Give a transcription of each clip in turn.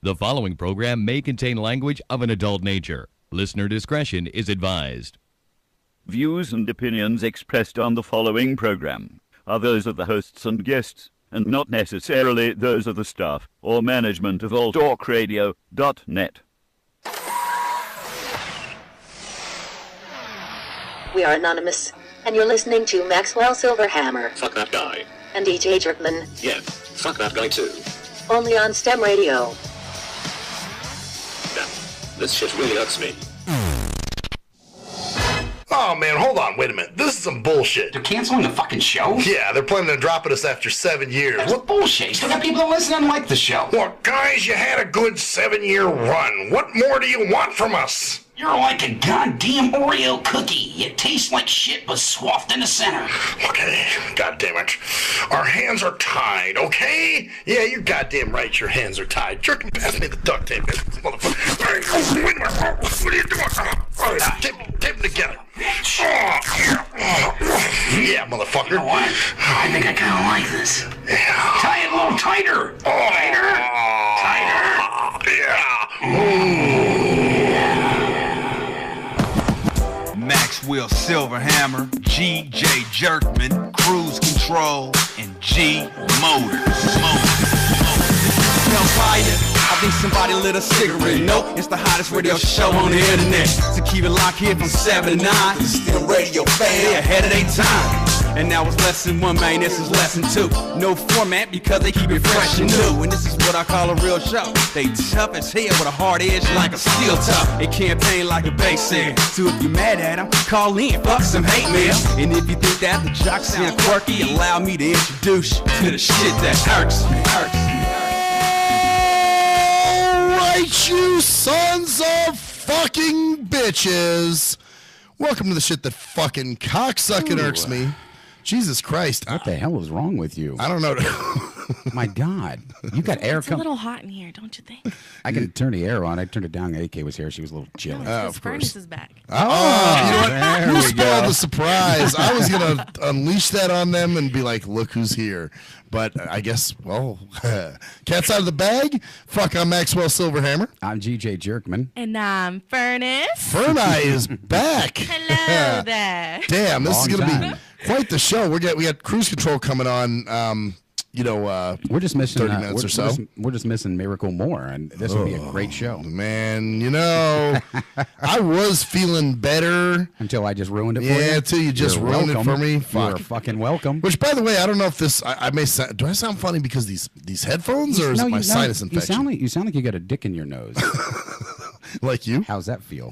The following program may contain language of an adult nature. Listener discretion is advised. Views and opinions expressed on the following program are those of the hosts and guests, and not necessarily those of the staff or management of alltalkradio.net. We are anonymous, and you're listening to Maxwell Silverhammer. Fuck that guy. And DJ Jerkman. Yeah, fuck that guy too. Only on Stim Radio. Damn, this shit really hurts me. Oh man, hold on, wait a minute. This is some bullshit. They're canceling the fucking show? Yeah, they're planning on dropping us after 7 years. That's bullshit. You still got people that listen and like the show. Well, guys, you had a good 7-year run. What more do you want from us? You're like a goddamn Oreo cookie. You taste like shit but swathed in the center. Okay, goddamn it. Our hands are tied, okay? Yeah, you're goddamn right, your hands are tied. Jerk, pass me the duct tape, motherfucker. What are you doing? Tape them together. Yeah, motherfucker. You know what? I think I kind of like this. Yeah. Tie it a little tighter. Tighter. Maxwell Silverhammer, G.J. Jerkman, Cruise Control, and G Motors. I think somebody lit a cigarette. Nope, it's the hottest radio show on the internet. So keep it locked here from 7 to 9. Stim Radio fan. They ahead of their time. And now it's lesson 1, man, this is lesson 2. No format because they keep it fresh and new. And this is what I call a real show. They tough as hell with a hard edge like a steel top. They campaign like a bass head. So if you're mad at them, call in, fuck some hate mail. And if you think that the jocks sound quirky, allow me to introduce you to the shit that hurts me. Alright, you sons of fucking bitches. Welcome to the shit that fucking cocksucking irks me. Jesus Christ. What the hell is wrong with you? I don't know. My God. You got air It's a little hot in here, don't you think? I can turn the air on. I turned it down. AK was here. She was a little chilly. No, it's 'cause Furnace is back. You know what? You spoiled the surprise. I was going to unleash that on them and be like, look who's here. But I guess, well, cat's out of the bag. Fuck, I'm Maxwell Silverhammer. I'm G.J. Jerkman. And I'm Furnace. Ferni is back. Hello there. Damn, this is going to time. be quite the show. We got Cruise Control coming on. We're just missing 30 minutes or so. We're just missing Miracle More, and this would be a great show. Man, I was feeling better until I just ruined it for you. Yeah, until you just ruined it for me. Fuck. You're fucking welcome. Which, by the way, I don't know if this. I may sound. Do I sound funny because these headphones, or is it my sinus infection? You sound like you got a dick in your nose. Like you? How's that feel?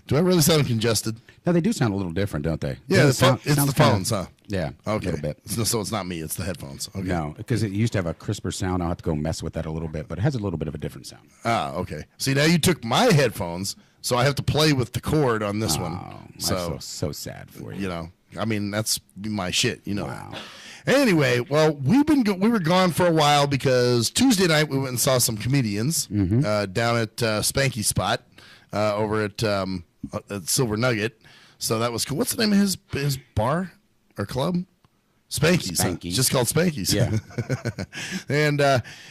Do I really sound congested? No, they do sound a little different, don't they? Yeah, it's the phones, huh? Yeah, okay. A little bit. So it's not me, it's the headphones. Okay. No, because it used to have a crisper sound. I'll have to go mess with that a little bit, but it has a little bit of a different sound. Ah, okay. See, now you took my headphones, so I have to play with the cord on this one. So sad for you. I mean, that's my shit, Wow. Anyway, well, we were gone for a while because Tuesday night we went and saw some comedians down at Spanky Spot over at Silver Nugget. So that was cool. What's the name of his bar or club? Spanky's. Spanky. It's just called Spanky's. Yeah. And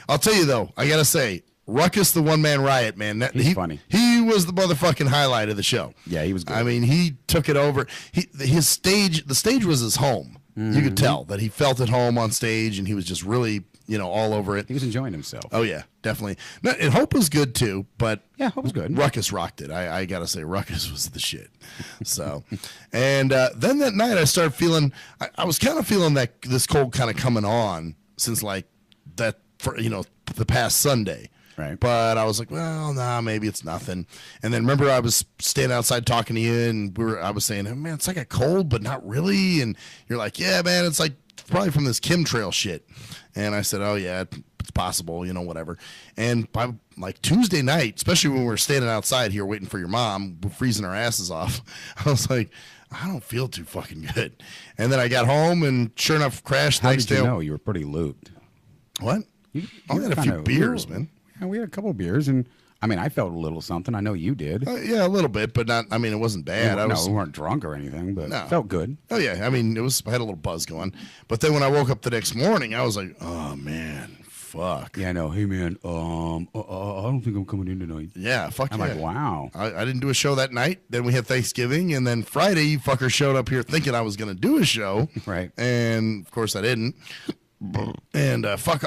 I'll tell you, though, I got to say, Ruckus the One Man Riot, man. He's funny. He was the motherfucking highlight of the show. Yeah, he was good. I mean, he took it over. The stage was his home. You could tell that he felt at home on stage, and he was just really, all over it. He was enjoying himself. Oh, yeah, definitely. No, and Hope was good, too, but yeah, Hope was good. Ruckus rocked it. I got to say, Ruckus was the shit. So, and then that night I started feeling, I was kind of feeling that this cold kind of coming on since like that, for the past Sunday. Right. But I was like, well, maybe it's nothing. And then remember I was standing outside talking to you, and I was saying, oh, man, it's like a cold, but not really. And you're like, yeah, man, it's like probably from this chemtrail shit. And I said, oh, yeah, it's possible, whatever. And by like Tuesday night, especially when we were standing outside here waiting for your mom, freezing our asses off, I was like, I don't feel too fucking good. And then I got home and sure enough crashed. How did you know? You were pretty lubed. What? I only had a few beers, man. Yeah, we had a couple of beers, and I mean, I felt a little something. I know you did. Yeah, a little bit, but not. I mean, it wasn't bad. We weren't drunk or anything, but it felt good. Oh yeah, I mean, I had a little buzz going. But then when I woke up the next morning, I was like, oh man, fuck. Yeah, I know. Hey, man, I don't think I'm coming in tonight. Yeah, fuck I'm yeah. like, wow. I didn't do a show that night. Then we had Thanksgiving, and then Friday, you fucker showed up here thinking I was going to do a show. Right. And, of course, I didn't. And, fuck.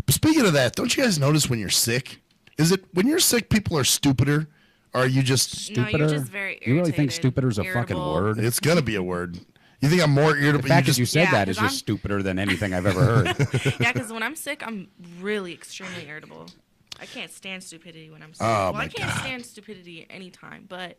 Speaking of that, don't you guys notice when you're sick? Is it when you're sick, people are stupider? Or are you just Stupider? No, you're just very irritated. You really think stupider is a fucking irritable. word? It's going to be a word. You think I'm more irritable? The fact that you said Yeah, that is 'cause just stupider than anything I've ever heard. Yeah, because when I'm sick, I'm really extremely irritable. I can't stand stupidity when I'm sick. Oh, well, my I can't God. stand stupidity anytime, but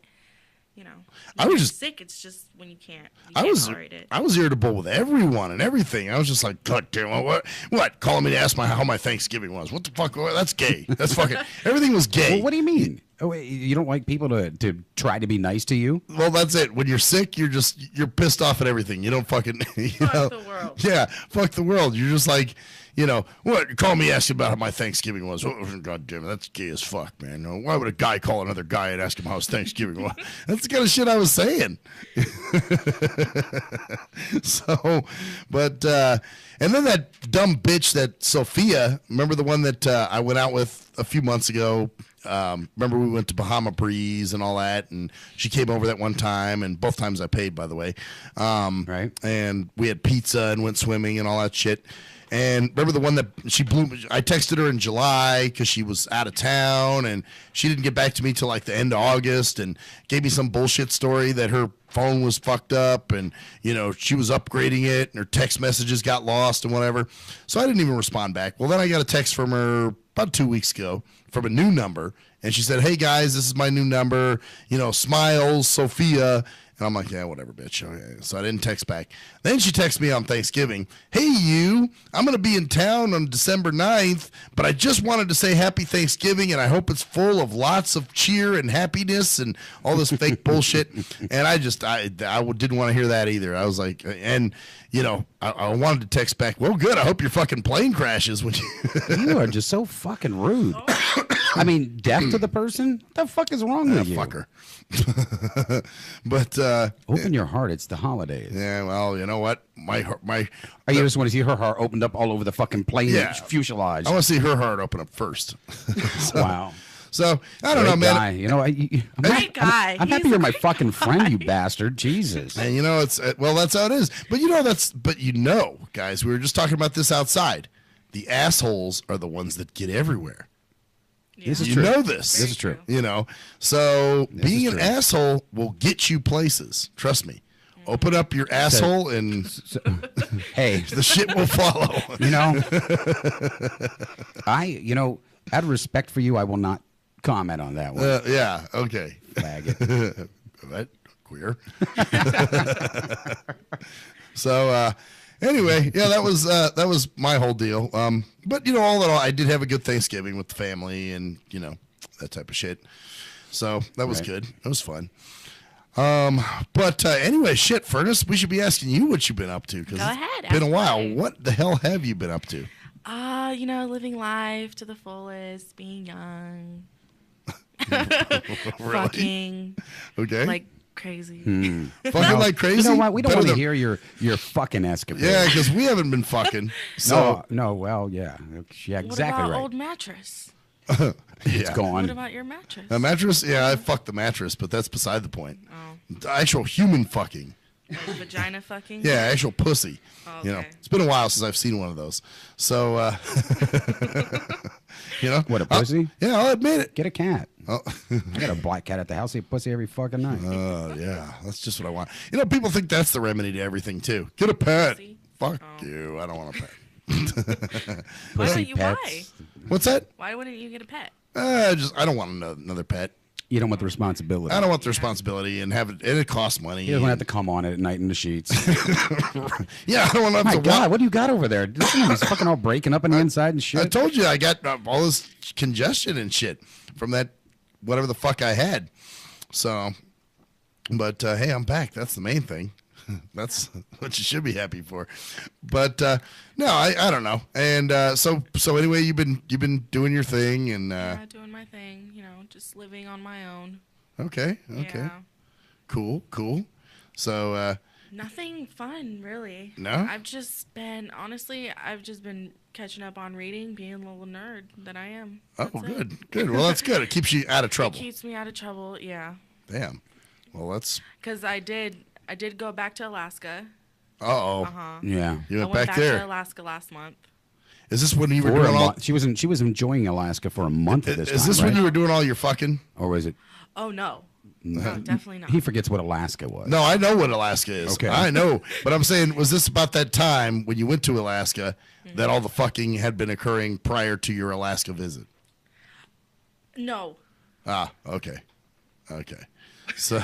you know, I when was you're just- sick. It's just when you can't tolerate it. I was irritable with everyone and everything. I was just like, God damn it, what? Calling me to ask how my Thanksgiving was. What the fuck? That's gay. That's fucking, everything was gay. Well, what do you mean? Oh, wait, you don't like people to try to be nice to you? Well, that's it. When you're sick, you're pissed off at everything. You don't fucking, Fuck the world. Yeah, fuck the world. You're just like, what? Call me, ask about how my Thanksgiving was. Oh, God damn it, that's gay as fuck, man. Why would a guy call another guy and ask him how his Thanksgiving was? That's the kind of shit I was saying. So, but, and then that dumb bitch, that Sophia, remember the one that I went out with a few months ago? Remember we went to Bahama Breeze and all that, and she came over that one time, and both times I paid, by the way. Right. And we had pizza and went swimming and all that shit. And remember the one that she blew? I texted her in July because she was out of town, and she didn't get back to me till like the end of August, and gave me some bullshit story that her phone was fucked up, and she was upgrading it, and her text messages got lost and whatever. So I didn't even respond back. Well, then I got a text from her about 2 weeks ago from a new number, and she said, "Hey guys, this is my new number. Smiles, Sophia." And I'm like, yeah, whatever, bitch. Okay. So I didn't text back. Then she texted me on Thanksgiving. Hey, I'm going to be in town on December 9th, but I just wanted to say happy Thanksgiving, and I hope it's full of lots of cheer and happiness and all this fake bullshit. And I didn't want to hear that either. I was like, and, I wanted to text back, well, good. I hope your fucking plane crashes when you... You are just so fucking rude. I mean, deaf to the person? What the fuck is wrong with you? Fucker. But open your heart. It's the holidays. Yeah, well, you know what? My I just want to see her heart opened up all over the fucking plane fuselage. I want to see her heart open up first. Wow. So I don't know, man. Guy. I'm happy you're my fucking friend, you bastard. Jesus. And it's that's how it is. But guys, we were just talking about this outside. The assholes are the ones that get everywhere. Yeah. This is You true. know this. This is true. So being an true. asshole will get you places. Trust me. Open up your asshole and Hey, the shit will follow. out of respect for you, I will not comment on that one. Yeah. Okay. Faggot. What? Queer. So anyway, yeah, that was my whole deal. But all in all, I did have a good Thanksgiving with the family and that type of shit. So that was good. It was fun. But anyway, shit, Furnace, we should be asking you what you've been up to, because Go ahead, it's been a ask while. away. What the hell have you been up to? Living life to the fullest, being young, Really? fucking Okay. like crazy. Fucking like crazy. You know what? We don't Better want to than- hear your fucking escapade. Yeah, because we haven't been fucking. So No, well, yeah. Yeah, What exactly about right. old mattress? It's yeah. gone. What about your mattress? A mattress? Yeah, I fucked the mattress, but that's beside the point. Oh, The actual human fucking. like vagina fucking? Yeah, actual pussy. Oh, You know, okay. it's been a while since I've seen one of those. So, What, a pussy? Yeah, I'll admit it. Get a cat. Oh, I got a black cat at the house. Eat pussy every fucking night. yeah, that's just what I want. People think that's the remedy to everything too. Get a pet. Pussy? Fuck Oh. you. I don't want a pet. Why Pussy don't you? pets. Why? What's that? Why wouldn't you get a pet? I don't want another pet. You don't want the responsibility. I don't want the responsibility and have it. And it costs money. You don't have to come on it at night in the sheets. Yeah, I don't want to My have to God, watch. what do you got over there? He's fucking all breaking up on the inside and I shit. told you I got all this congestion and shit from that whatever the fuck I had. So, but hey, I'm back. That's the main thing. That's what you should be happy for. But no, I don't know. And so anyway, you've been doing your thing and Yeah, doing my thing. Just living on my own. okay, Yeah. cool. So Nothing fun, really. No? I've just been catching up on reading, being a little nerd that I am. Oh, That's good. it. Good. Well, that's good. It keeps you out of It trouble. keeps me out of trouble, yeah. Damn. Well, that's... Because I did go back to Alaska. Uh-oh. Uh-huh. Yeah. You I went went back back there. to Alaska last month. Is this when you were For doing a all... month. She was enjoying Alaska for a month at this time, Is this right? when you were doing all your fucking... Or was it? Oh, no. No, definitely not. He forgets what Alaska was. No, I know what Alaska is. Okay. I know. But I'm saying, was this about that time when you went to Alaska that all the fucking had been occurring prior to your Alaska visit? No. Ah, okay. Okay. So,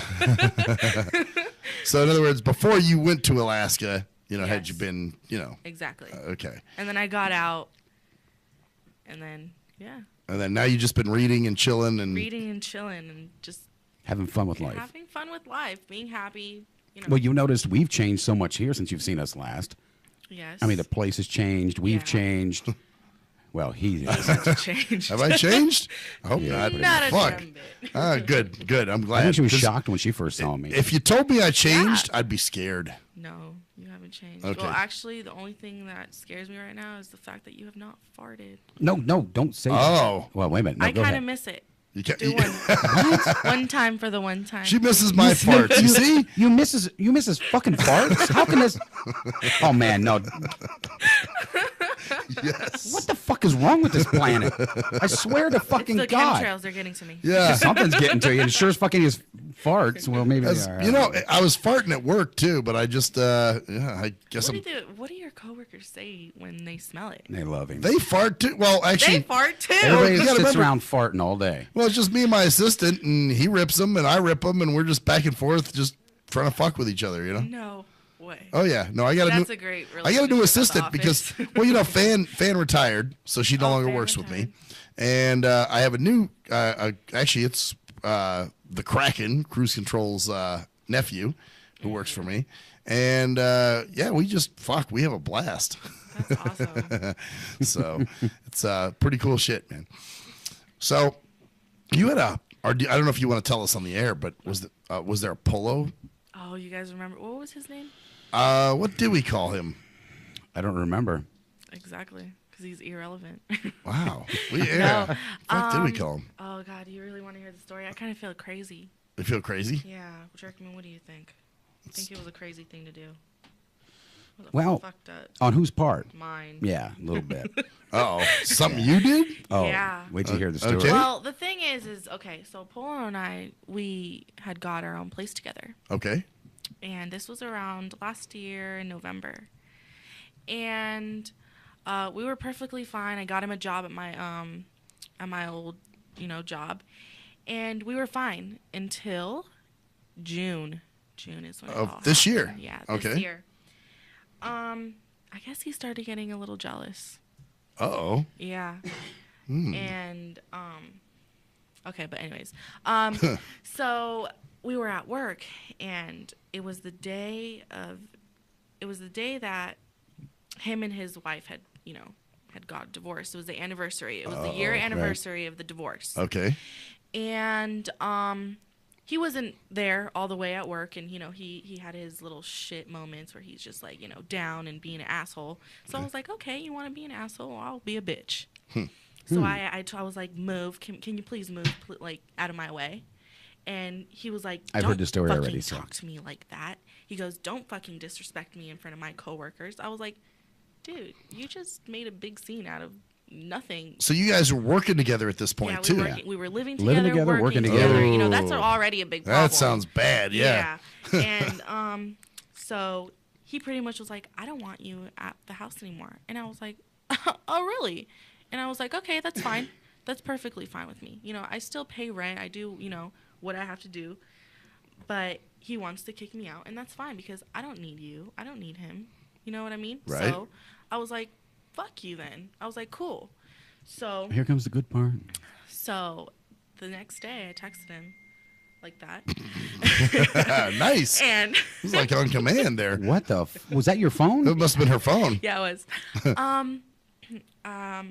so in other words, before you went to Alaska, had you been, Exactly. Okay. And then I got out, and then, yeah. And then now you've just been reading and chilling and... Reading and chilling and just... Having fun with life. Having fun with life, being happy, Well, you noticed we've changed so much here since you've seen us last. Yes. I mean, the place has changed. We've changed. Well, he has. changed. Have I changed? I hope not. Not a Fuck. damn bit. Ah, good. I'm glad. I think she was 'Cause shocked when she first saw me. If you told me I changed, I'd be scared. No, you haven't changed. Okay. Well, actually, the only thing that scares me right now is the fact that you have not farted. No, don't say that. Oh. Well, wait a minute. No, I go kind of ahead. miss it. You can't, Do one time for the one time. She misses my farts. You see? You misses fucking farts? How can this? Oh man, no. Yes. What the fuck is wrong with this planet? I swear to fucking It's the God. chemtrails are getting to me. Yeah. Something's getting to you, and sure as fucking is farts. Well, maybe. That's- yeah, you know, I was farting at work too, but I just, I guess What do your coworkers say when they smell it? they love him. they fart too. Well, actually, They fart too. Everybody you gotta sits remember- around farting all day. well, it's just me and my assistant, and he rips them, and I rip them, and we're just back and forth, just trying to fuck with each other, No way. Oh yeah, no, I got That's a a great I got a new relationship at the assistant because, office. well, Fan retired, so she no longer Fan works with me, retired. and I have a new. Actually, it's the Kraken, Cruise Control's nephew, who works for me, and yeah, we just fuck. We have a blast. That's awesome. So it's pretty cool shit, man. So you had I don't know if you want to tell us on the air, but was there a polo? Oh, you guys remember what was his name? What did we call him? I don't remember. Exactly, because he's irrelevant. Wow. No, What did we call him? Oh God, you really want to hear the story? I kind of feel crazy. You feel crazy? Yeah, Jerkman, what do you think? I think it was a crazy thing to do. It was Well, fucked up. on whose part? Mine. Yeah, a little bit. Oh, something you did? Oh, Yeah. wait till you hear the story. Okay. Well, the thing is okay. So Polo and I, we had got our own place together, Okay. and this was around last year in November, and we were perfectly fine. I got him a job at my old, job, and we were fine until June. June is when it Of all this year? happened. Yeah, this Okay. year. I guess he started getting a little jealous. Uh-oh. Yeah. Hmm. And okay, but anyways. So we were at work, and it was the day that him and his wife had got divorced. It was the anniversary. It was the year anniversary of the divorce. Okay. And he wasn't there all the way at work, and he had his little shit moments where he's just like down and being an asshole. So I was like, okay, you want to be an asshole? I'll be a bitch. So I was like, move. Can you please move like out of my way? And he was like, I've don't heard the story fucking already, so. talk to me like that. He goes, don't fucking disrespect me in front of my coworkers. I was like, dude, you just made a big scene out of nothing. So you guys were working together at this point, Yeah, too? we were living Living together, together, working together. together. That's already a big problem. That sounds bad, yeah. And so he pretty much was like, I don't want you at the house anymore. And I was like, oh, really? And I was like, okay, that's fine. That's perfectly fine with me. I still pay rent. I do, what I have to do. But he wants to kick me out, and that's fine because I don't need you. I don't need him. You know what I mean? Right. So I was like, fuck you then. I was like, cool. So Here comes the good part. So the next day I texted him like that. Nice. And It was like on command there. What the? Was that your phone? It must have been her phone. yeah, it was.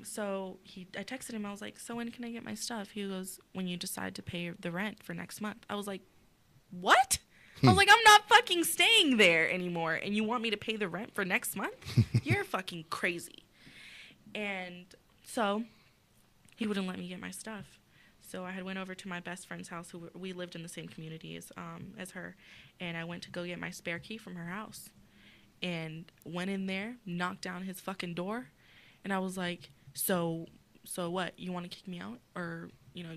So I texted him. I was like, so when can I get my stuff? He goes, when you decide to pay the rent for next month. I was like, what? I was like, I'm not fucking staying there anymore, and you want me to pay the rent for next month? You're fucking crazy. And so he wouldn't let me get my stuff. So I had went over to my best friend's house, who we lived in the same community as her, and I went to go get my spare key from her house, and went in there, knocked down his fucking door, and I was like, so what? You want to kick me out, or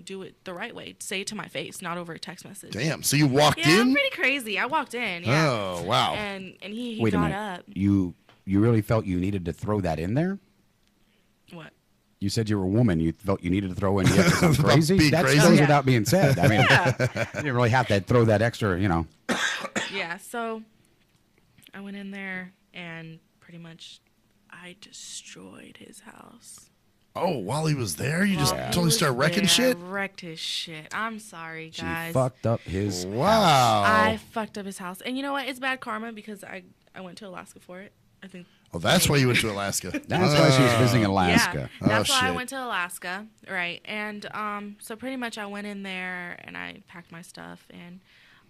do it the right way? Say it to my face, not over a text message. Damn. So you walked in? Yeah, I'm pretty crazy. I walked in. Yeah. Oh wow. And he Wait got a minute. up. You really felt you needed to throw that in there? What? You said you were a woman. You felt you needed to throw in the extra About crazy? being That crazy? goes Yeah. without being said. I mean, Yeah. you didn't really have to throw that extra, Yeah. So I went in there and pretty much I destroyed his house. Oh, while he was there, you just While he totally was start wrecking there, shit? I wrecked his shit. I'm sorry, She guys. fucked up his Wow. I fucked up his house. And you know what? It's bad karma because I went to Alaska for it. I think. Oh, that's why you went to Alaska. That's why she was visiting Alaska. Yeah, that's Oh, why I shit. went to Alaska, right? And so pretty much I went in there and I packed my stuff and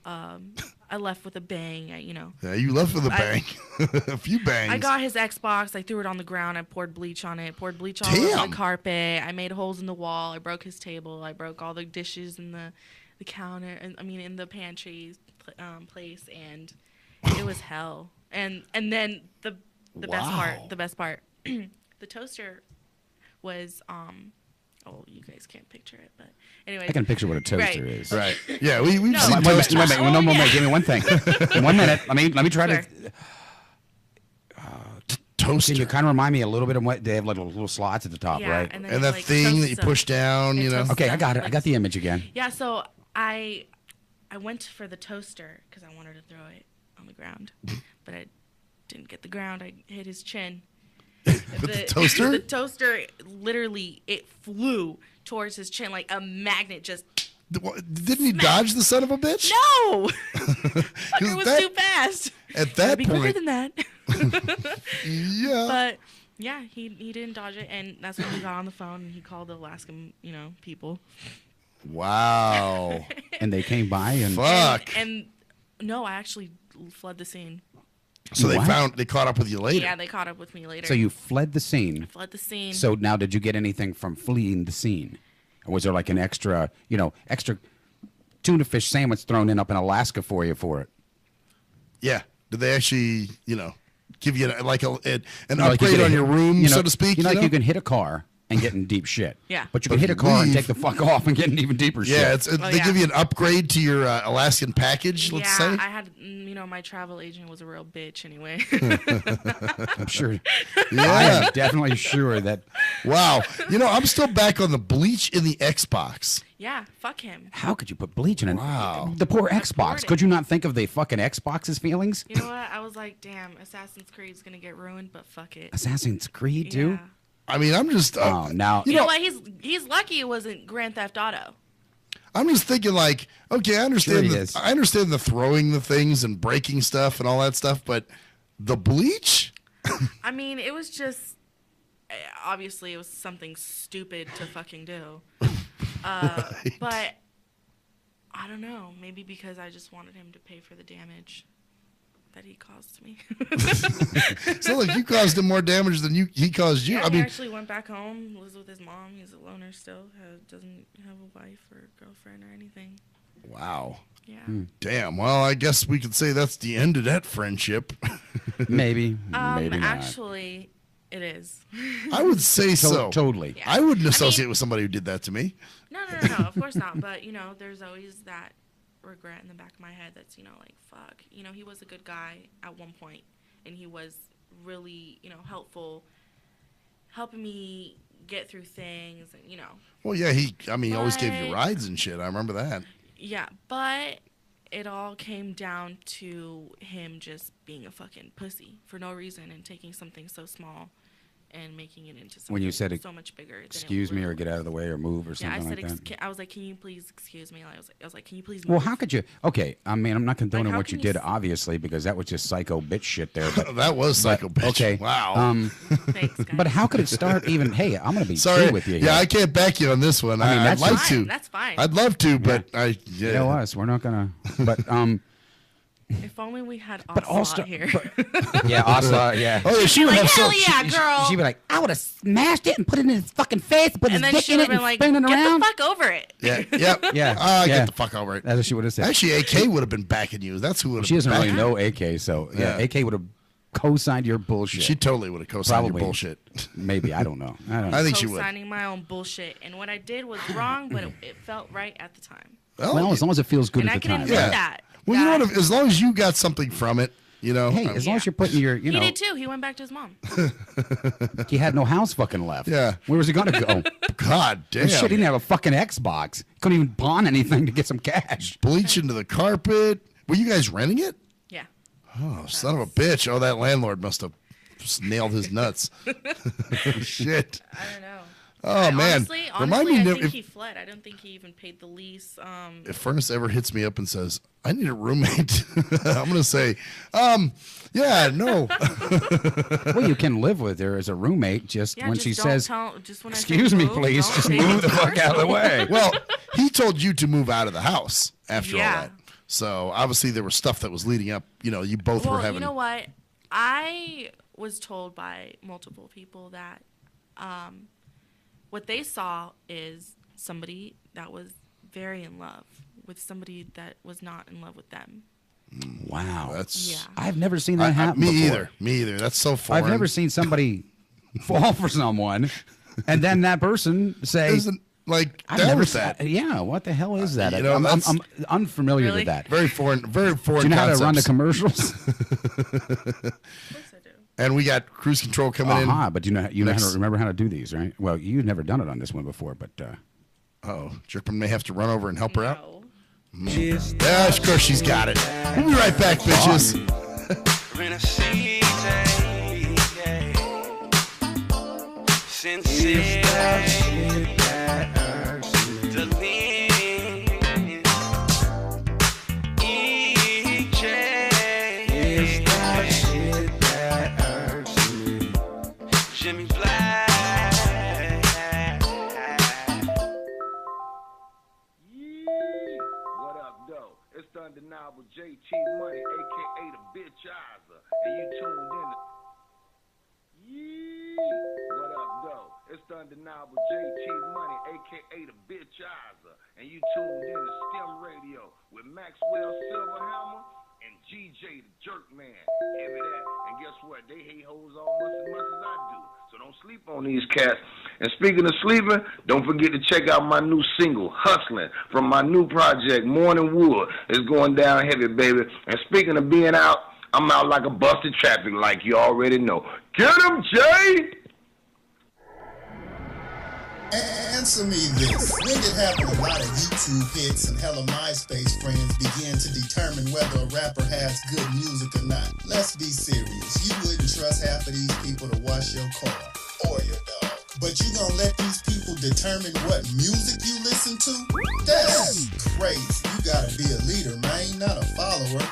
I left with a bang. Yeah, you left with a bang. A few bangs. I got his Xbox. I threw it on the ground. I poured bleach on it. Poured bleach all over Damn. the carpet. I made holes in the wall. I broke his table. I broke all the dishes in the counter. In the pantry place, and it was hell. And then the best part, the toaster was oh, you guys can't picture it, but anyway. I can picture what a toaster Right. is. Right. Yeah, we've No. seen Wait, toasters. wait, Oh, yeah. give me one thing. In 1 minute. Let me try Sure. to. Toaster. Can you kind of remind me a little bit of what they have, like little slots at the top, Yeah, right? and then And it, that like, thing that you toasts them. push down, It you know? toasts Okay, I them, got it. I like- got the image again. Yeah, so I went for the toaster because I wanted to throw it on the ground, but I didn't get the ground. I hit his chin. the toaster? The toaster, literally, it flew towards his chin like a magnet. Just Didn't he dodge the son of a bitch? no, fucker was that- too fast. At Gotta that be quicker point, than that. yeah. But yeah, he didn't dodge it, and that's when he got on the phone and he called the Alaskan, people. Wow. And they came by and Fuck. And no, I actually fled the scene. So What? they caught up with you later. Yeah, they caught up with me later. so you fled the scene. fled the scene. So now, did you get anything from fleeing the scene? Or was there like an extra tuna fish sandwich thrown in up in Alaska for you for it? Yeah. Did they actually, give you an Like you upgrade could on hit- your room, so to speak? Like you can hit a car and get in deep shit. Yeah. But you But can hit a if you car and leave- take the fuck off and get in even deeper shit. Yeah, they yeah. give you an upgrade to your Alaskan package, let's say. I had, my travel agent was a real bitch anyway. I'm sure. I Yeah. am definitely sure that. Wow. I'm still back on the bleach in the Xbox. Yeah, fuck him. How could you put bleach in it? Wow. The poor Xbox. poured Could it. you not think of the fucking Xbox's feelings? You know what? I was like, damn, Assassin's Creed's gonna get ruined, but fuck it. Assassin's Creed, too? Yeah. I mean, I'm just now You know what? He's lucky it wasn't Grand Theft Auto. I'm just thinking like, okay, I understand Sure he is. I understand the throwing the things and breaking stuff and all that stuff, but the bleach? I mean, it was just obviously it was something stupid to fucking do. But I don't know. Maybe because I just wanted him to pay for the damage that he caused me. So like you caused him more damage than he caused you. Yeah, I he mean, actually went back home, lives with his mom. He's a loner still. Doesn't have a wife or girlfriend or anything. wow. Yeah. Damn. Well, I guess we could say that's the end of that friendship. maybe not. Actually, it is. I would say so. Totally. Yeah. I wouldn't associate with somebody who did that to me. No, of course not. But, there's always that regret in the back of my head that's, like, fuck. He was a good guy at one point, and he was really, helpful, helping me get through things, and, Well, yeah, he always gave you But- rides and shit. I remember that. Yeah, but it all came down to him just being a fucking pussy for no reason and taking something so small and making it into something When you said so much bigger. Excuse me, or get out of the way, or move, or Yeah, something I said, like that. I was like, can you please excuse me? I was like, can you please move? Well, how could you? Okay, I mean, I'm not condoning how what you can you did, s- obviously, because that was just psycho bitch shit there. But, That was psycho bitch. Okay. Wow. Thanks, guys. But how could it start even? Hey, I'm going to be Sorry. true with you here. Yeah, I can't back you on this one. I mean, I'd that's like fine. to. That's fine. I'd love to, but You know us. We're not going to. But If only we had But Osla here. Yeah, Asla, yeah. Oh, yeah, she would like, have hell so. yeah, girl. She'd be like, I would have smashed it and put it in his fucking face, put and his then dick she in would it have and been like, spin it get around. the fuck over it. Yeah, yep. Yeah. Get the fuck over it. That's what she would have said. Actually, AK would have been backing you. That's who would have. She doesn't been really backing know AK, so yeah, Yeah. AK would have co-signed your bullshit. She totally would have co-signed your Probably. bullshit. Maybe, I don't know. I don't know. I think she would. Co-signing my own bullshit, and what I did was wrong, but it felt right at the time. Well, as long as it feels good And at I the can time. admit that. Well, you know what? As long as you got something from it, you know. Hey, as long as you're putting your, you He know, did too. He went back to his mom. he had no house fucking left. Yeah. Where was he gonna go? God damn. Shit, he didn't have a fucking Xbox. Couldn't even pawn anything to get some cash. Bleach into the carpet. Were you guys renting it? Yeah. Oh, son of a bitch. Oh, that landlord must have just nailed his nuts. Shit. I don't know. Oh, man. Honestly, Remind me I if- think he fled. I don't think he even paid the lease. If Furnace ever hits me up and says, I need a roommate, I'm going to say, yeah, no. Well, you can live with her as a roommate just Yeah, when just she don't says, just when I say excuse me, move, please, don't just say move the it's fuck out of the way. Well, he told you to move out of the house after all Yeah. that. So obviously there was stuff that was leading up. You know, you both were Well, having. you know what? I was told by multiple people that what they saw is somebody that was very in love with somebody that was not in love with them. Wow. That's. Yeah. I've never seen that happen Me before. either. Me either. That's so foreign. I've never seen somebody fall for someone and then that person say, Isn't like I've down never with that. Yeah, what the hell is that? you know, I'm that's- unfamiliar Really? with that. Very foreign. Very foreign. Do you know how to run the concepts. commercials? And we got cruise control coming in. But you know how next- to remember how to do these, right? Well, you've never done it on this one before, but Oh, Jerkman may have to run over and help her out. No. Yeah, of course she's got it. We'll be right back, bitches. Jimmy Black. What up, though? It's the undeniable JT Money, aka the Bitchizer, and you tuned in. What up, though? It's the undeniable JT Money, aka the Bitchizer, and you tuned in to Stim Radio with Maxwell Silverhammer and GJ the Jerkman. Hear me that? And guess what? They hate hoes almost as much as I do. So don't sleep on these cats. And speaking of sleeping, don't forget to check out my new single, Hustling, from my new project, Morning Wood. It's going down heavy, baby. And speaking of being out, I'm out like a busted traffic light, you already know. Get him, Jay! Answer me this. When did having a lot of YouTube hits and hella MySpace friends begin to determine whether a rapper has good music or not? Let's be serious. You wouldn't trust half of these people to wash your car or your dog. But you gonna let these people determine what music you listen to? That's crazy. You gotta be a leader, man, not a follower.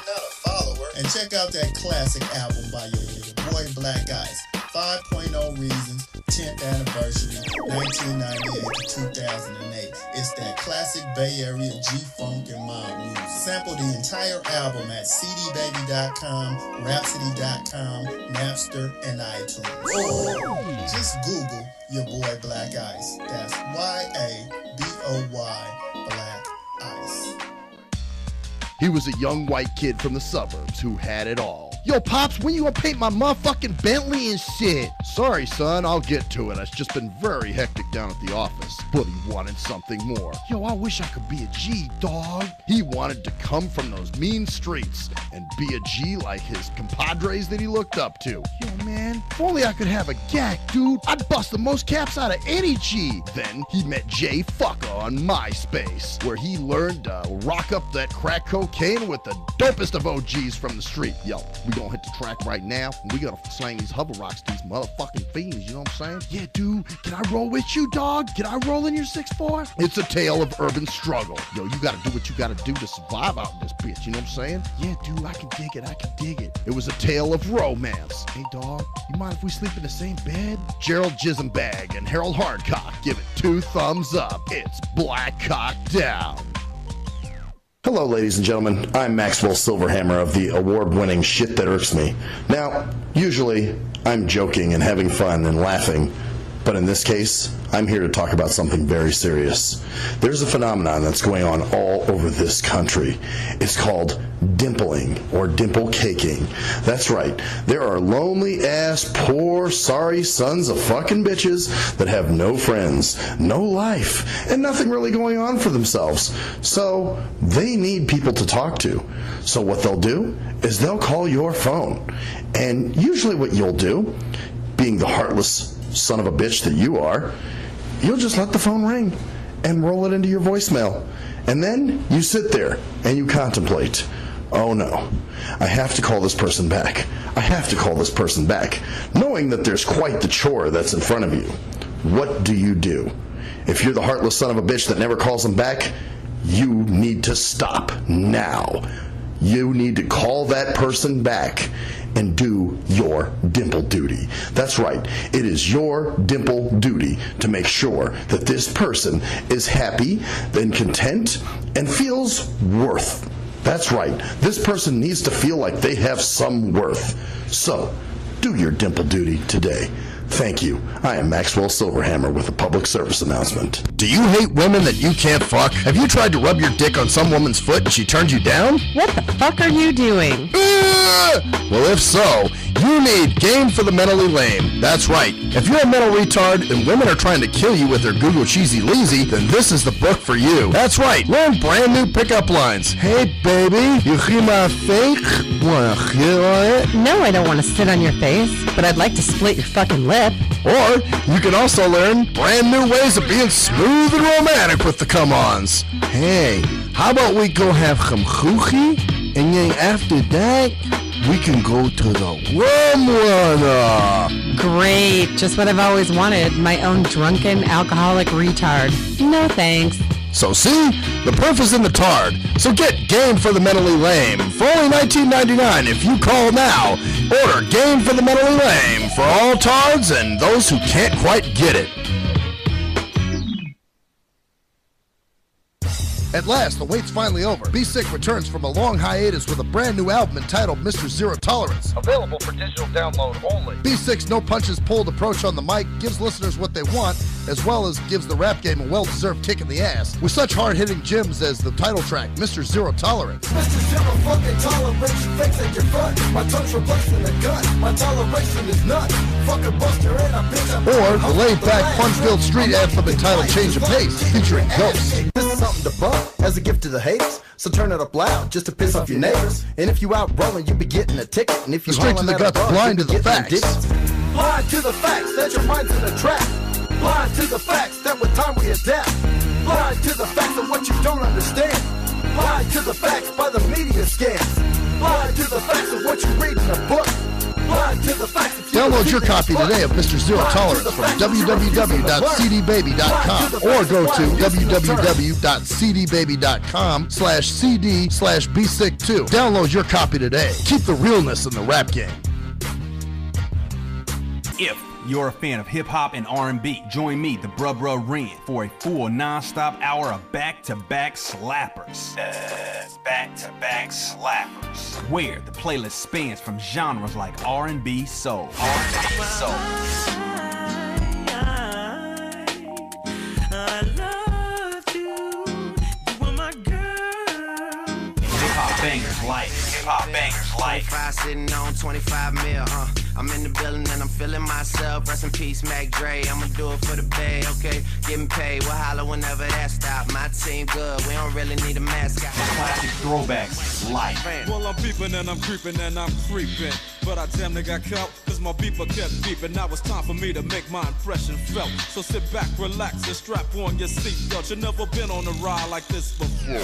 And check out that classic album by your boy Black Ice, 5.0 Reasons, 10th anniversary, 1998 to 2008. It's that classic Bay Area G-Funk and mob music. Sample the entire album at cdbaby.com, rhapsody.com, Napster, and iTunes. Or just Google your boy Black Ice. That's Y-A-B-O-Y, Black Ice. He was a young white kid from the suburbs who had it all. Yo, Pops, when you gonna paint my motherfucking Bentley and shit? Sorry, son, I'll get to it. It's just been very hectic down at the office. But he wanted something more. Yo, I wish I could be a G, dog. He wanted to come from those mean streets and be a G like his compadres that he looked up to. Yo, man, if only I could have a GAC, dude. I'd bust the most caps out of any G. Then he met Jay Fucker on MySpace, where he learned to rock up that crack cocaine with the dopest of OGs from the street. Yo, we gonna hit the track right now, and we gotta slang these hover rocks to these motherfucking fiends, you know what I'm saying? Yeah, dude, can I roll with you, dog? Can I roll in your 6'4"? It's a tale of urban struggle. Yo, you gotta do what you gotta do to survive out in this bitch, you know what I'm saying? Yeah, dude, I can dig it. It was a tale of romance. Hey, dog, you mind if we sleep in the same bed? Gerald Jisenbag and Harold Hardcock give it 2 thumbs up. It's Black Cock Down. Hello, ladies and gentlemen. I'm Maxwell Silverhammer of the award-winning Shit That Irks Me. Now, usually, I'm joking and having fun and laughing, but in this case, I'm here to talk about something very serious. There's a phenomenon that's going on all over this country. It's called dimpling or dimple caking. That's right. There are lonely-ass, poor, sorry sons of fucking bitches that have no friends, no life, and nothing really going on for themselves. So they need people to talk to. So what they'll do is they'll call your phone. And usually what you'll do, being the heartless son of a bitch that you are, you'll just let the phone ring and roll it into your voicemail. And then you sit there and you contemplate, oh no, I have to call this person back. I have to call this person back, knowing that there's quite the chore that's in front of you. What do you do? If you're the heartless son of a bitch that never calls them back, you need to stop now. You need to call that person back and do your dimple duty. That's right. It is your dimple duty to make sure that this person is happy and content and feels worth. That's right. This person needs to feel like they have some worth. So, do your dimple duty today. Thank you. I am Maxwell Silverhammer with a public service announcement. Do you hate women that you can't fuck? Have you tried to rub your dick on some woman's foot and she turned you down? What the fuck are you doing? Well, if so, you need Game for the Mentally Lame. That's right. If you're a mental retard and women are trying to kill you with their Google Cheesy Leezy, then this is the book for you. That's right. Learn brand new pickup lines. Hey, baby, you hear my fake? Wanna hit on it? No, I don't want to sit on your face, but I'd like to split your fucking lip. Or you can also learn brand new ways of being smooth and romantic with the come-ons. Hey, how about we go have some choochie, and then after that, we can go to the rum runner. Great, just what I've always wanted, my own drunken alcoholic retard. No thanks. So see, the proof is in the tard. So get Game for the Mentally Lame for only $19.99 if you call now. Order Game for the Mentally Lame for all tards and those who can't quite get it. At last, the wait's finally over. Be Sick returns from a long hiatus with a brand new album entitled Mr. Zero Tolerance. Available for digital download only. Be Sick's no punches pulled approach on the mic gives listeners what they want, as well as gives the rap game a well-deserved kick in the ass, with such hard-hitting gems as the title track, Mr. Zero Tolerance. Mr. Zero fucking tolerance, fakes at your front. My tongue's replacing the gun. My toleration is none. Fucking buster and a bitch. Or the laid-back, fun-filled street anthem entitled Change of Pace, featuring Ghost. This is something to bump as a gift to the haters, so turn it up loud just to piss off your neighbors. And if you out rolling, you be getting a ticket. And if you straight to the guts, blind to the facts. Blind to the facts that your mind's in a trap. Blind to the facts that with time we adapt. Blind to the facts of what you don't understand. Blind to the facts by the media scams. Blind to the facts of what you read in a book. Blind to the facts. Download your copy today of Mr. Zero Tolerance from www.cdbaby.com or go to www.cdbaby.com/cd/bsick2. Download your copy today. Keep the realness in the rap game. If you're a fan of hip-hop and R&B, join me, the Bruh Ren, for a full non-stop hour of back-to-back slappers. Back-to-back slappers. Where the playlist spans from genres like R&B, soul. R&B, soul. I love you. You are my girl. Hip-hop bangers life. Hip-hop bangers life. 25 sitting on 25 mil, I'm in the building and I'm feeling myself. Rest in peace, Mac Dre. I'ma do it for the bay, okay? Getting paid, we'll holler whenever that stop. My team good, we don't really need a mascot. Classic throwbacks, life. Well, I'm peeping and I'm creeping and I'm creeping. But I damn near got caught, cause my beeper kept beeping. Now it's time for me to make my impression felt. So sit back, relax, and strap on your seatbelt. You've never been on a ride like this before.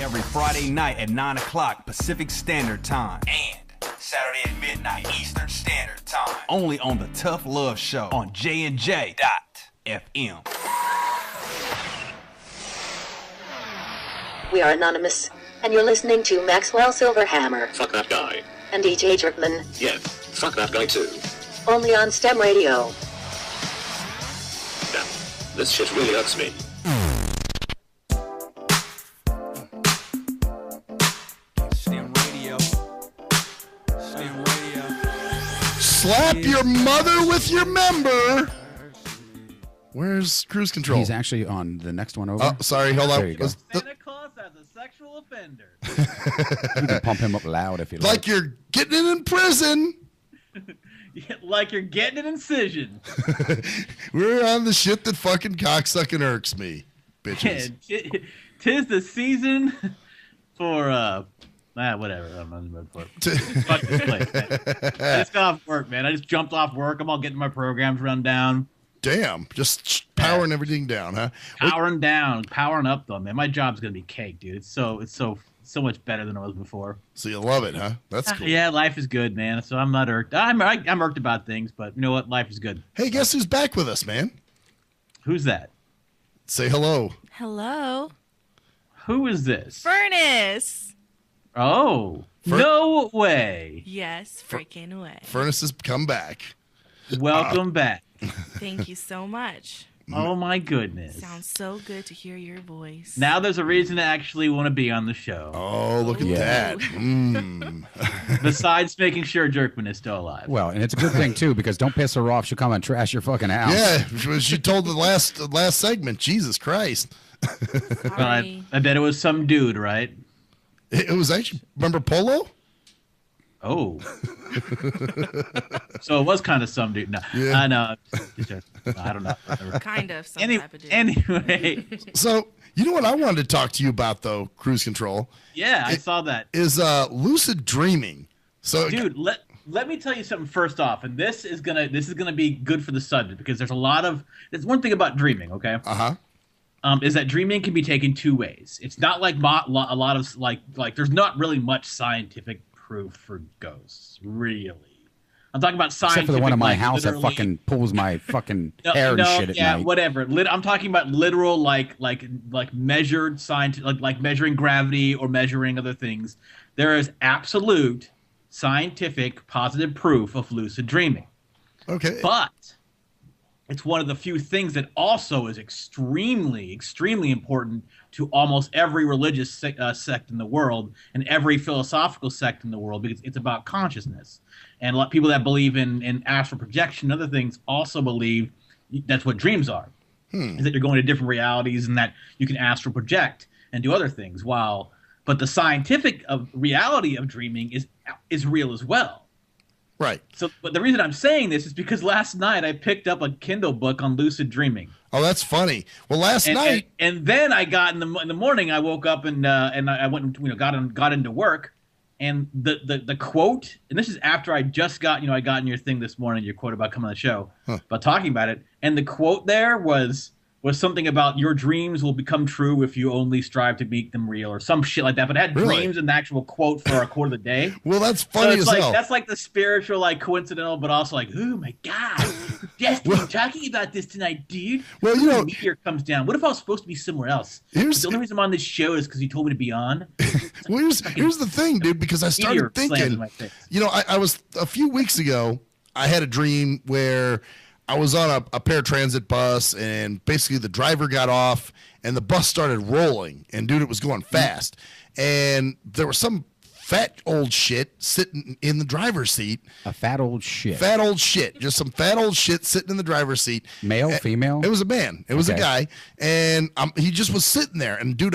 Every Friday night at 9 o'clock Pacific Standard Time. And Saturday at midnight Eastern Standard Time. Only on the Tough Love Show on JNJ.FM. We are anonymous, and you're listening to Maxwell Silverhammer. Fuck that guy. And DJ Jerkman. Yeah, fuck that guy too. Only on Stim Radio. Damn, this shit really irks me. slap your mother with your member. Where's cruise control? He's actually on the next one over. Oh, sorry. Hold on. There you go. Santa Claus as a sexual offender. You can pump him up loud if you like. Like you're getting it in prison. Like you're getting an incision. We're on the shit that fucking cocksucking irks me, bitches. Tis the season for whatever. I'm not in the mood for it. Fuck this place, man. I just got off work, man. I just jumped off work. I'm all getting my programs run down. Damn, just powering everything down, huh? Powering down, powering up though, man. My job's gonna be cake, dude. It's so much better than it was before. So you love it, huh? That's cool. Yeah, life is good, man. So I'm not irked. I'm irked about things, but you know what? Life is good. Hey, guess who's back with us, man? Who's that? Say hello. Hello. Who is this? Furnace. Oh, no way. Yes, freaking way. Furnace has come back. Welcome back. Thank you so much. Oh my goodness. Sounds so good to hear your voice. Now there's a reason to actually want to be on the show. Oh, look at that. Besides making sure Jerkman is still alive. Well, and it's a good thing too, because don't piss her off. She'll come and trash your fucking house. Yeah, she told the last segment. Jesus Christ. I bet it was some dude, right? It was actually, remember Polo? Oh. So it was kind of some dude. No, yeah. I know. I don't know. Kind of some type of dude. Anyway. So, you know what I wanted to talk to you about, though, Cruise Control? Yeah, I saw that. Is lucid dreaming. So, dude, let me tell you something first off, and this is gonna be good for the subject because there's one thing about dreaming, okay? Is that dreaming can be taken two ways. It's not like a lot of like there's not really much scientific proof for ghosts, really. I'm talking about scientific. Except for the one in my like, house that fucking pulls my fucking hair and shit at night. Whatever. I'm talking about literal like measured scientific, like measuring gravity or measuring other things. There is absolute scientific positive proof of lucid dreaming. Okay. But it's one of the few things that also is extremely, extremely important to almost every religious sect in the world and every philosophical sect in the world because it's about consciousness. And a lot of people that believe in astral projection and other things also believe that's what dreams are. Is that you're going to different realities and that you can astral project and do other things. But the scientific reality of dreaming is real as well. Right. So, but the reason I'm saying this is because last night I picked up a Kindle book on lucid dreaming. Oh, that's funny. Well, last night, and then I got in the morning. I woke up and I went and got into work, and the quote. And this is after I just got I got in your thing this morning. Your quote about coming on the show, about talking about it, and the quote there was something about your dreams will become true if you only strive to make them real or some shit like that. But it had dreams and the actual quote for a quote of the day. Well, that's funny as hell. That's like the spiritual, like coincidental, but also like, oh my God, Destiny, talking about this tonight, dude. Well, the meteor comes down. What if I was supposed to be somewhere else? The only reason I'm on this show is because you told me to be on. Well, here's the thing, dude, because I started thinking, I was a few weeks ago, I had a dream where I was on a paratransit bus, and basically the driver got off, and the bus started rolling, and dude, it was going fast, and there was some fat old shit sitting in the driver's seat. A fat old shit. Fat old shit. Just some fat old shit sitting in the driver's seat. Male, female? It was a man. It was a guy, and he just was sitting there. And dude,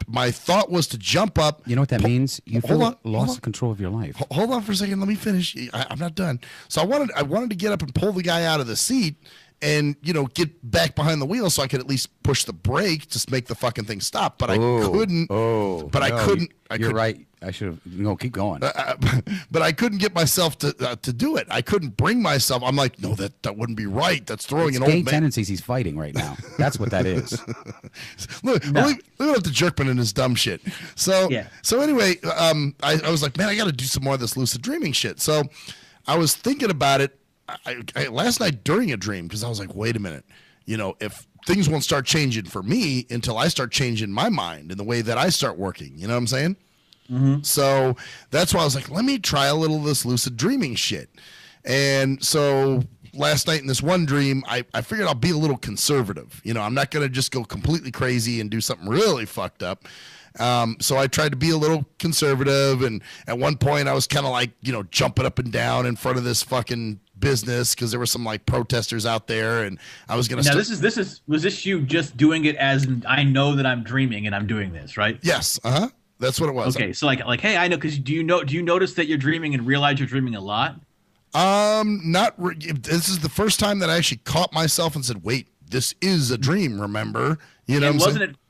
my thought was to jump up. You know what that means? You lost control of your life. Hold on for a second. Let me finish. I'm not done. So I wanted to get up and pull the guy out of the seat and, get back behind the wheel so I could at least push the brake to make the fucking thing stop. But I couldn't. I couldn't. You're right. I should have. Keep going. But I couldn't get myself to do it. I couldn't bring myself. I'm like, no, that wouldn't be right. That's throwing an old man. Tendencies he's fighting right now. That's what that is. Look at the Jerkman and his dumb shit. So anyway, I was like, man, I got to do some more of this lucid dreaming shit. So I was thinking about it last night during a dream because I was like, wait a minute, if things won't start changing for me until I start changing my mind and the way that I start working. You know what I'm saying? Mm-hmm. So that's why I was like, let me try a little of this lucid dreaming shit. And so last night in this one dream, I figured I'll be a little conservative. I'm not going to just go completely crazy and do something really fucked up. So I tried to be a little conservative. And at one point I was kind of like, jumping up and down in front of this fucking business because there were some like protesters out there, and I was gonna. Now was this you just doing it as I know that I'm dreaming and I'm doing this, right? Yes. That's what it was. Okay, so like hey, I know, because do you notice that you're dreaming and realize you're dreaming a lot? This is the first time that I actually caught myself and said, "Wait, this is a dream." Remember, you know, and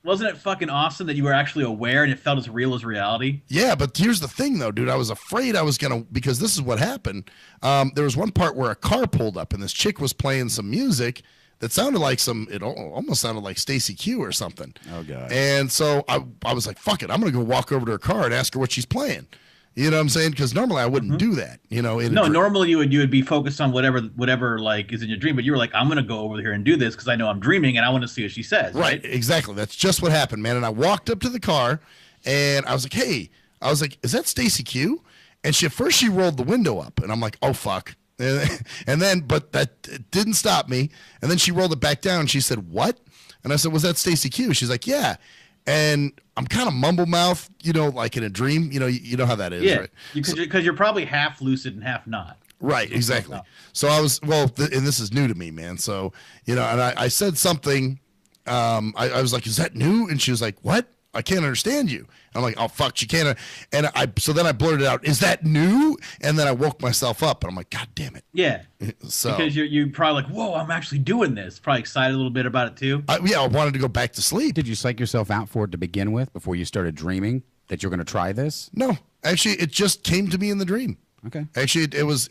wasn't it fucking awesome that you were actually aware and it felt as real as reality? Yeah, but here's the thing, though, dude. I was afraid I was because this is what happened. There was one part where a car pulled up and this chick was playing some music that sounded like it almost sounded like Stacy Q or something. Oh god! And so I was like, "Fuck it, I'm gonna go walk over to her car and ask her what she's playing." You know what I'm saying? Because normally I wouldn't do that. You know, normally you would be focused on whatever like is in your dream, but you were like, I'm gonna go over here and do this because I know I'm dreaming and I want to see what she says. Right? Exactly. That's just what happened, man. And I walked up to the car and I was like, "Hey," I was like, "Is that Stacy Q?" And first she rolled the window up, and I'm like, "Oh fuck." And then, but that didn't stop me. And then she rolled it back down. And she said, "What?" And I said, "Was that Stacy Q?" She's like, "Yeah." And I'm kind of mumble mouth, you know, like in a dream. You know how that is, right? Because you're probably half lucid and half not. Right, exactly. So I was and this is new to me, man. So and I said something. I was like, "Is that new?" And she was like, "What? I can't understand you." And I'm like, "Oh fuck, she can't." And so then I blurted out, "Is that new?" And then I woke myself up, and I'm like, "God damn it!" Yeah. So because you probably like, "Whoa, I'm actually doing this." Probably excited a little bit about it too. I wanted to go back to sleep. Did you psych yourself out for it to begin with before you started dreaming that you're going to try this? No, actually, it just came to me in the dream. Okay. Actually, it was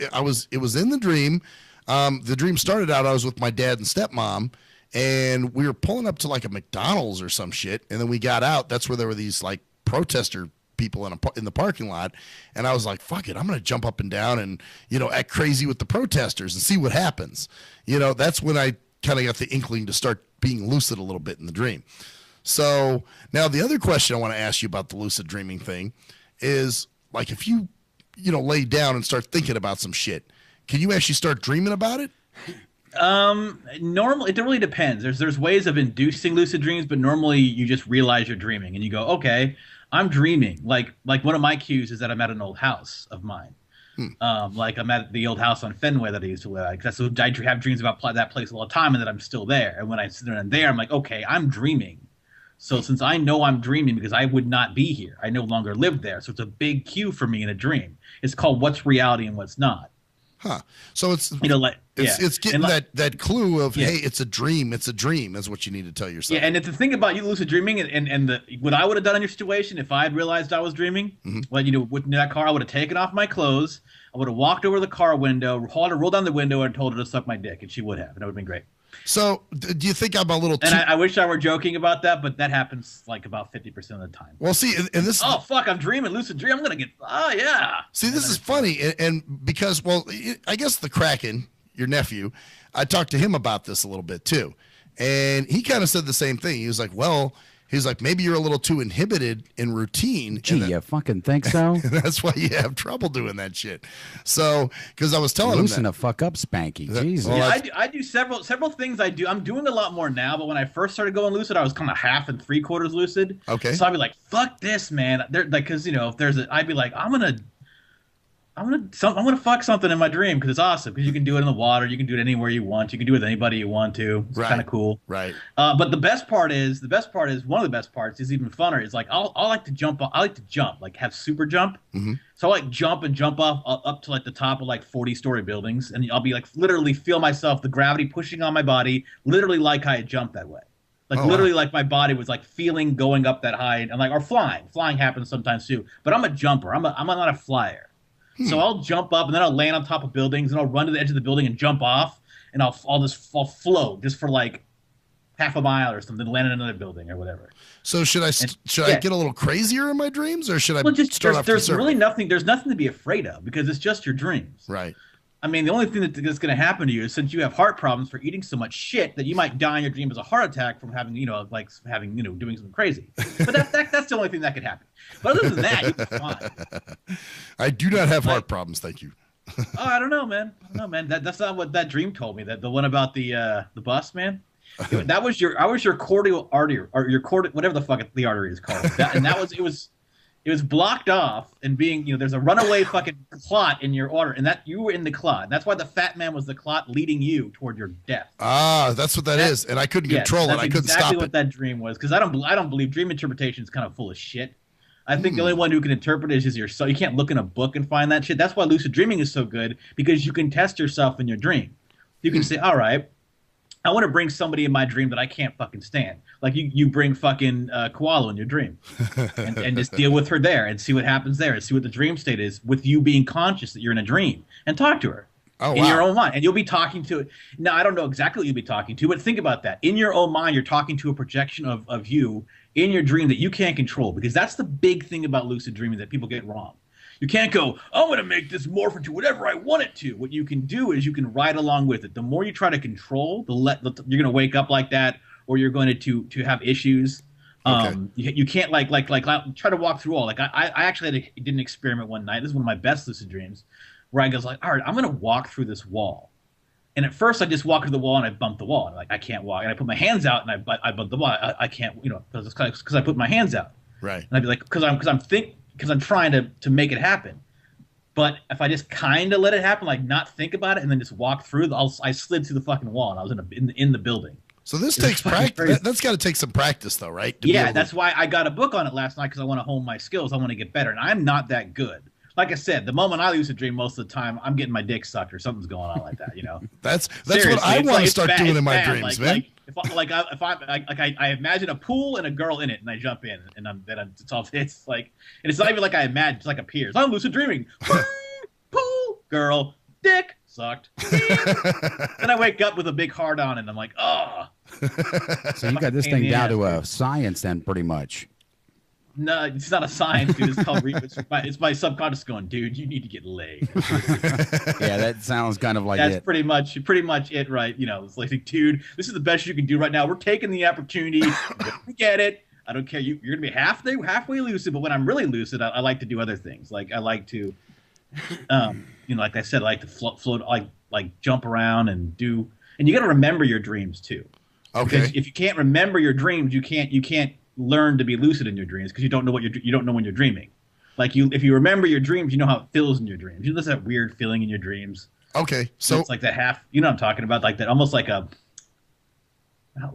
in the dream. The dream started out. I was with my dad and stepmom. And we were pulling up to like a McDonald's or some shit, and then we got out. That's where there were these like protester people in the parking lot, and I was like, "Fuck it, I'm gonna jump up and down and act crazy with the protesters and see what happens." That's when I kind of got the inkling to start being lucid a little bit in the dream. So now the other question I want to ask you about the lucid dreaming thing is like if you lay down and start thinking about some shit, can you actually start dreaming about it? Normally it really depends. There's ways of inducing lucid dreams, but normally you just realize you're dreaming and you go, "Okay, I'm dreaming." Like one of my cues is that I'm at an old house of mine. Like I'm at the old house on Fenway that I used to live at. That's what I have dreams about that place all the time, and that I'm still there. And when I sit there, I'm like, "Okay, I'm dreaming." So since I know I'm dreaming because I would not be here, I no longer live there. So it's a big cue for me in a dream. It's called what's reality and what's not. Huh. So it's it's getting that clue of hey, it's a dream. It's a dream is what you need to tell yourself. Yeah, and the thing about you lucid dreaming and what I would have done in your situation if I had realized I was dreaming, with that car, I would have taken off my clothes. I would have walked over to the car window, rolled down the window, and told her to suck my dick, and she would have, and it would have been great. So, do you think I'm a little? And I wish I were joking about that, but that happens like about 50% of the time. Well, see, and this. Oh fuck! I'm dreaming, lucid dream. I'm gonna get. Oh yeah. See, this is funny, and because I guess the Kraken, your nephew, I talked to him about this a little bit too, and he kind of said the same thing. He was like, "Well." He's like, maybe you're a little too inhibited in routine. Gee, you fucking think so? That's why you have trouble doing that shit. So, because I was telling him that. Loosen the fuck up, Spanky. Jesus. Well, I do several things I do. I'm doing a lot more now, but when I first started going lucid, I was kind of half and 3/4 lucid. Okay. So I'd be like, fuck this, man. Because, if there's I'd be like, I'm gonna fuck something in my dream because it's awesome because you can do it in the water, you can do it anywhere you want, you can do it with anybody you want to. It's kind of cool. Right. But the best part is one of the best parts is even funner. Is like I like to jump, like have super jump. Mm-hmm. So I like jump up to like the top of like 40-story buildings, and I'll be like literally feel myself, the gravity pushing on my body, literally like I had jumped that way. Like literally, like my body was like feeling going up that high, and like or flying. Flying happens sometimes too, but I'm a jumper. I'm not a flyer. So I'll jump up and then I'll land on top of buildings and I'll run to the edge of the building and jump off and I'll float just for like half a mile or something, land in another building or whatever. So should I get a little crazier in my dreams or should I start off? There's really nothing. There's nothing to be afraid of because it's just your dreams. Right. I mean, the only thing that's going to happen to you is since you have heart problems for eating so much shit that you might die in your dream as a heart attack from having, doing something crazy. But that's the only thing that could happen. But other than that, you'll be fine. I do not have heart problems, thank you. I don't know, man. That's not what that dream told me. That the one about the bus, man. I was your cordial artery or your whatever the fuck the artery is called. It It was blocked off and being, there's a runaway fucking clot in your order, and that you were in the clot. That's why the fat man was the clot leading you toward your death. Ah, that's what that is, and I couldn't control it. I couldn't stop it. Exactly what that dream was, because I don't believe dream interpretation is kind of full of shit. I think the only one who can interpret it is yourself. You can't look in a book and find that shit. That's why lucid dreaming is so good, because you can test yourself in your dream. You can say, all right, I want to bring somebody in my dream that I can't fucking stand. Like you bring fucking Koala in your dream and just deal with her there and see what happens there and see what the dream state is with you being conscious that you're in a dream and talk to her in your own mind. And you'll be talking to it. Now, I don't know exactly what you'll be talking to, but think about that. In your own mind, you're talking to a projection of you in your dream that you can't control, because that's the big thing about lucid dreaming that people get wrong. You can't go, I'm going to make this morph into whatever I want it to. What you can do is you can ride along with it. The more you try to control, you're going to wake up like that, or you're going to have issues. You can't like try to walk through all. Like I actually did an experiment one night. This is one of my best lucid dreams, where I goes like, all right, I'm going to walk through this wall. And at first I just walk through the wall and I bump the wall. And I can't walk. And I put my hands out and I bump the wall. I can't, because I put my hands out. Right. And I'd be like, because I'm trying to make it happen. But if I just kind of let it happen, like not think about it and then just walk through, I slid through the fucking wall and I was in the building. So this takes practice. That's got to take some practice, though, right? Yeah, that's why I got a book on it last night, because I want to hone my skills. I want to get better, and I'm not that good. Like I said, the moment I lucid dream, most of the time, I'm getting my dick sucked or something's going on like that. That's what I want to start doing in my dreams, man. I imagine a pool and a girl in it, and I jump in, and it's not even like I imagine, it's like appears. I'm lucid dreaming. Pool, girl, dick, sucked. Then I wake up with a big hard on, and I'm like, oh. So you got this thing down to a science, then, pretty much. No, it's not a science, dude. It's called it's my subconscious going, dude, you need to get laid. Yeah, that sounds kind of like that's it. pretty much it, right? It's like, dude, this is the best you can do right now. We're taking the opportunity. Get it. I don't care. You're gonna be halfway lucid, but when I'm really lucid, I like to do other things. Like I like to, like I said, I like to float, like jump around and do. And you got to remember your dreams too. Okay. Because if you can't remember your dreams, you can't learn to be lucid in your dreams, because you don't know you don't know when you're dreaming. Like if you remember your dreams, you know how it feels in your dreams. You know that weird feeling in your dreams. Okay, so it's like that half. You know what I'm talking about? Like that, almost like a.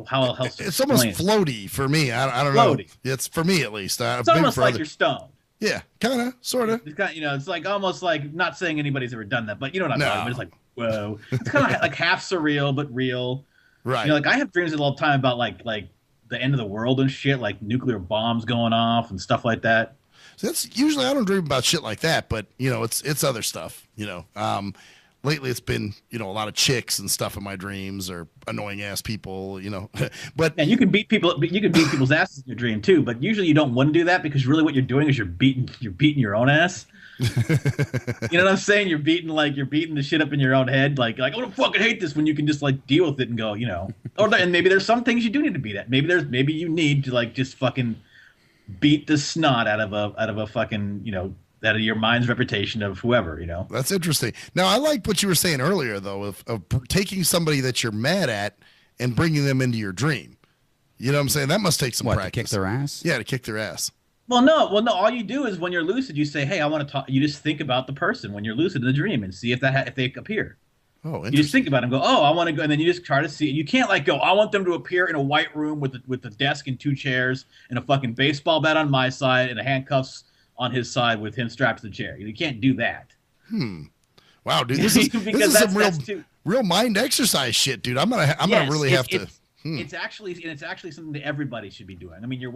How else? It's almost floaty for me. I don't know. It's for me at least. It's almost like you're stoned. Yeah, kind of, sort of. It's kind of, it's like almost like, not saying anybody's ever done that, but you know what I'm talking about. It's like, whoa. It's kind of like half surreal but real. Right. Like I have dreams all the time about like the end of the world and shit, like nuclear bombs going off and stuff like that. So that's usually, I don't dream about shit like that, but it's other stuff. Lately it's been a lot of chicks and stuff in my dreams, or annoying ass people. But and you can beat people's asses in your dream too. But usually you don't want to do that, because really what you're doing is you're beating your own ass. You know what I'm saying? You're beating the shit up in your own head. Like I don't fucking hate this, when you can just like deal with it and go, and maybe there's some things you do need to beat at. Maybe you need to like just fucking beat the snot out of a fucking out of your mind's reputation of whoever. That's interesting. Now I like what you were saying earlier though, of taking somebody that you're mad at and bringing them into your dream. You know what I'm saying? That must take some practice. To kick their ass? Yeah, to kick their ass. Well, no. All you do is when you're lucid, you say, "Hey, I want to talk." You just think about the person when you're lucid in the dream and see if they appear. Oh, interesting. You just think about them, go, "Oh, I want to go," and then you just try to see. You can't like go, "I want them to appear in a white room with the desk and two chairs and a fucking baseball bat on my side and a handcuffs on his side with him strapped to the chair." You can't do that. Wow, dude, this is some real mind exercise shit, dude. I'm gonna really have to. It's actually something that everybody should be doing. I mean, you're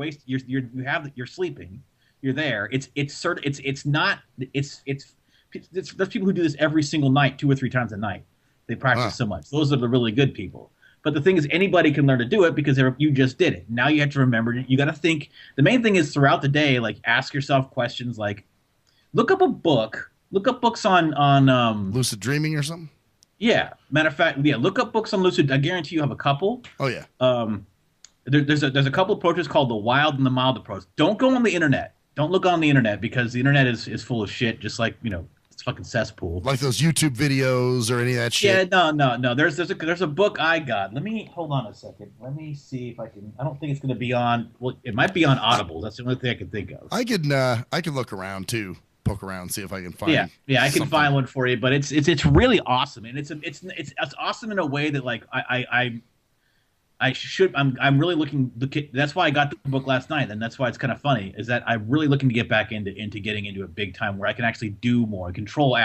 sleeping, you're there. There's people who do this every single night, 2 or 3 times a night. They practice so much. Those are the really good people. But the thing is, anybody can learn to do it, because you just did it. Now you have to remember. You got to think. The main thing is throughout the day, like ask yourself questions like, look up a book. Look up books on lucid dreaming or something. Yeah, matter of fact, look up books on lucid. I guarantee you have a couple. Oh yeah. There's a couple approaches called the wild and the mild approach. Don't go on the internet. Don't look on the internet, because the internet is full of shit. Just like fucking cesspool. Like those YouTube videos or any of that shit. Yeah, no. There's a book I got. Let me hold on a second. Let me see if I can. I don't think it's going to be on. Well, it might be on Audible. That's the only thing I can think of. I can look around too, poke around, see if I can find. Yeah, I can find one for you. But it's really awesome, and it's awesome in a way that like I'm really looking. That's why I got the book last night, and that's why it's kind of funny. Is that I'm really looking to get back into getting into it big time, where I can actually do more, control.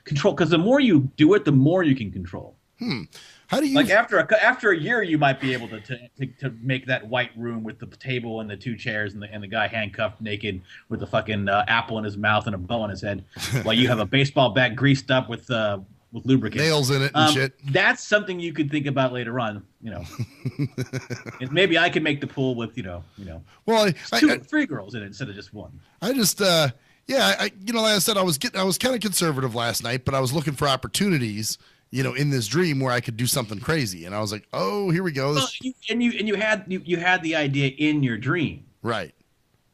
Because the more you do it, the more you can control. How do you like after a year, you might be able to make that white room with the table and the 2 chairs and the guy handcuffed naked with the fucking apple in his mouth and a bow on his head, while you have a baseball bat greased up with lubricant, nails in it and shit. That's something you could think about later on. And maybe I could make the pool with well, 3 girls in it instead of just one. I just like I said, I was kind of conservative last night, but I was looking for opportunities, in this dream where I could do something crazy, and I was like, oh, here we go. Well, you had the idea in your dream, right?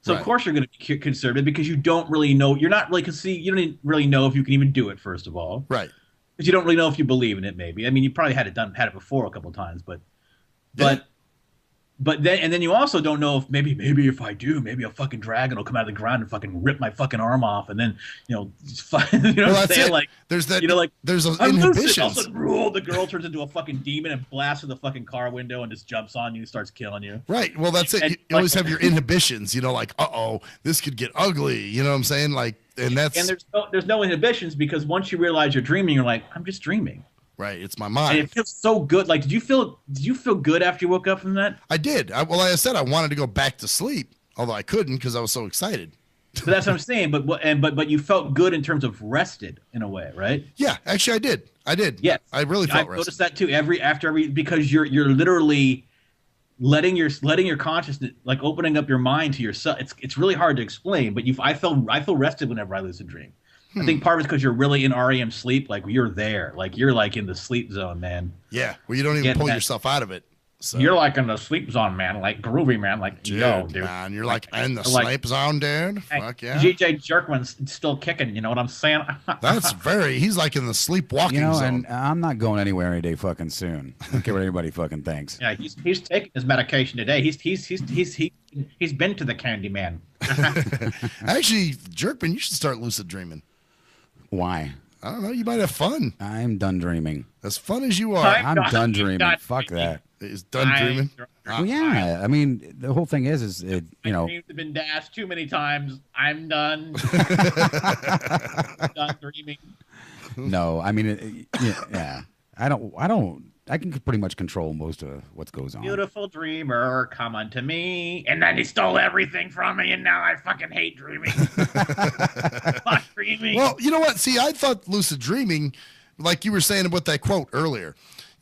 So of course you're going to be conservative because you don't really know. You're not really you don't really know if you can even do it. First of all, right? Because you don't really know if you believe in it. Maybe. I mean, you probably had it before a couple of times, but then you also don't know if maybe if I do, maybe a fucking dragon will come out of the ground and fucking rip my fucking arm off, and then what I'm saying? Like there's that. There's those inhibitions. The girl turns into a fucking demon and blasts through the fucking car window and just jumps on you and starts killing you. Right. Well, that's it. You always have your inhibitions. Like, this could get ugly. You know what I'm saying? Like, and there's no inhibitions because once you realize you're dreaming, you're like, I'm just dreaming. Right, it's my mind. And it feels so good. Like, did you feel good after you woke up from that? I did. Like I said, I wanted to go back to sleep, although I couldn't because I was so excited. So that's what I'm saying. But you felt good in terms of rested in a way, right? Yeah, actually, I did. Yes, I really felt rested. I noticed that too. After every because you're literally letting your consciousness, like opening up your mind to yourself. It's really hard to explain, but I feel rested whenever I lucid dream. I think part of it's because you're really in REM sleep, like you're there, like you're like in the sleep zone, man. Yeah, well, you don't even pull yourself out of it. So. You're like in the sleep zone, man, like groovy, man, like dude, man, you're like in the sleep zone, dude. Fuck yeah. GJ Jerkman's still kicking. You know what I'm saying? He's like in the sleepwalking zone. And I'm not going anywhere any day fucking soon. I don't care what anybody fucking thinks. Yeah, he's taking his medication today. He's been to the candy man. Actually, Jerkman, you should start lucid dreaming. Why? I don't know. You might have fun. I'm done dreaming. As fun as you are. I'm done dreaming. Fuck that. He's done dreaming. Well, yeah. I mean, the whole thing is my dreams have been dashed too many times. I'm done. Done dreaming. No, I mean, yeah. I can pretty much control most of what goes on. Beautiful dreamer, come unto me. And then he stole everything from me, and now I fucking hate dreaming. Fuck dreaming. Well, you know what? See, I thought lucid dreaming, like you were saying about that quote earlier,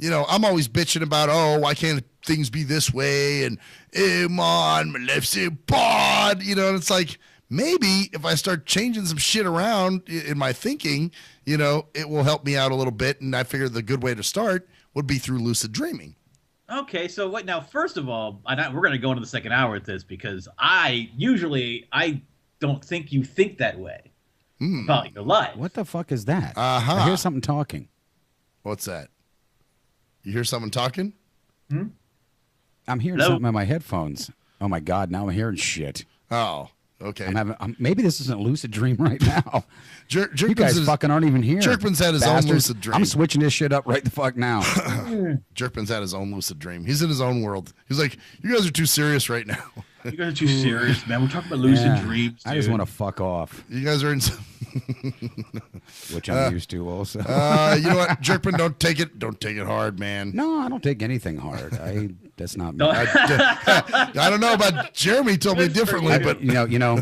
I'm always bitching about, why can't things be this way? And, man, my life's a bod. And it's like, maybe if I start changing some shit around in my thinking, it will help me out a little bit. And I figured the good way to start would be through lucid dreaming. Okay, so what now? First of all, we're going to go into the second hour with this because I don't think you think that way about your life. What the fuck is that? Uh-huh. I hear something talking. What's that? You hear someone talking? I'm hearing something in my headphones. Oh my God! Now I'm hearing shit. Oh. Okay. Maybe this isn't a lucid dream right now. You guys fucking aren't even here. Jerkman's had his own lucid dream. I'm switching this shit up right the fuck now. Jerkman's had his own lucid dream. He's in his own world. He's like, you guys are too serious right now. You guys are too serious, man. We're talking about lucid dreams, dude. I just want to fuck off. You guys are in some... Which I'm used to also. You know what, Jerkman, don't take it hard, man. No, I don't take anything hard. That's not me. I don't know about Jeremy told me differently, but you know.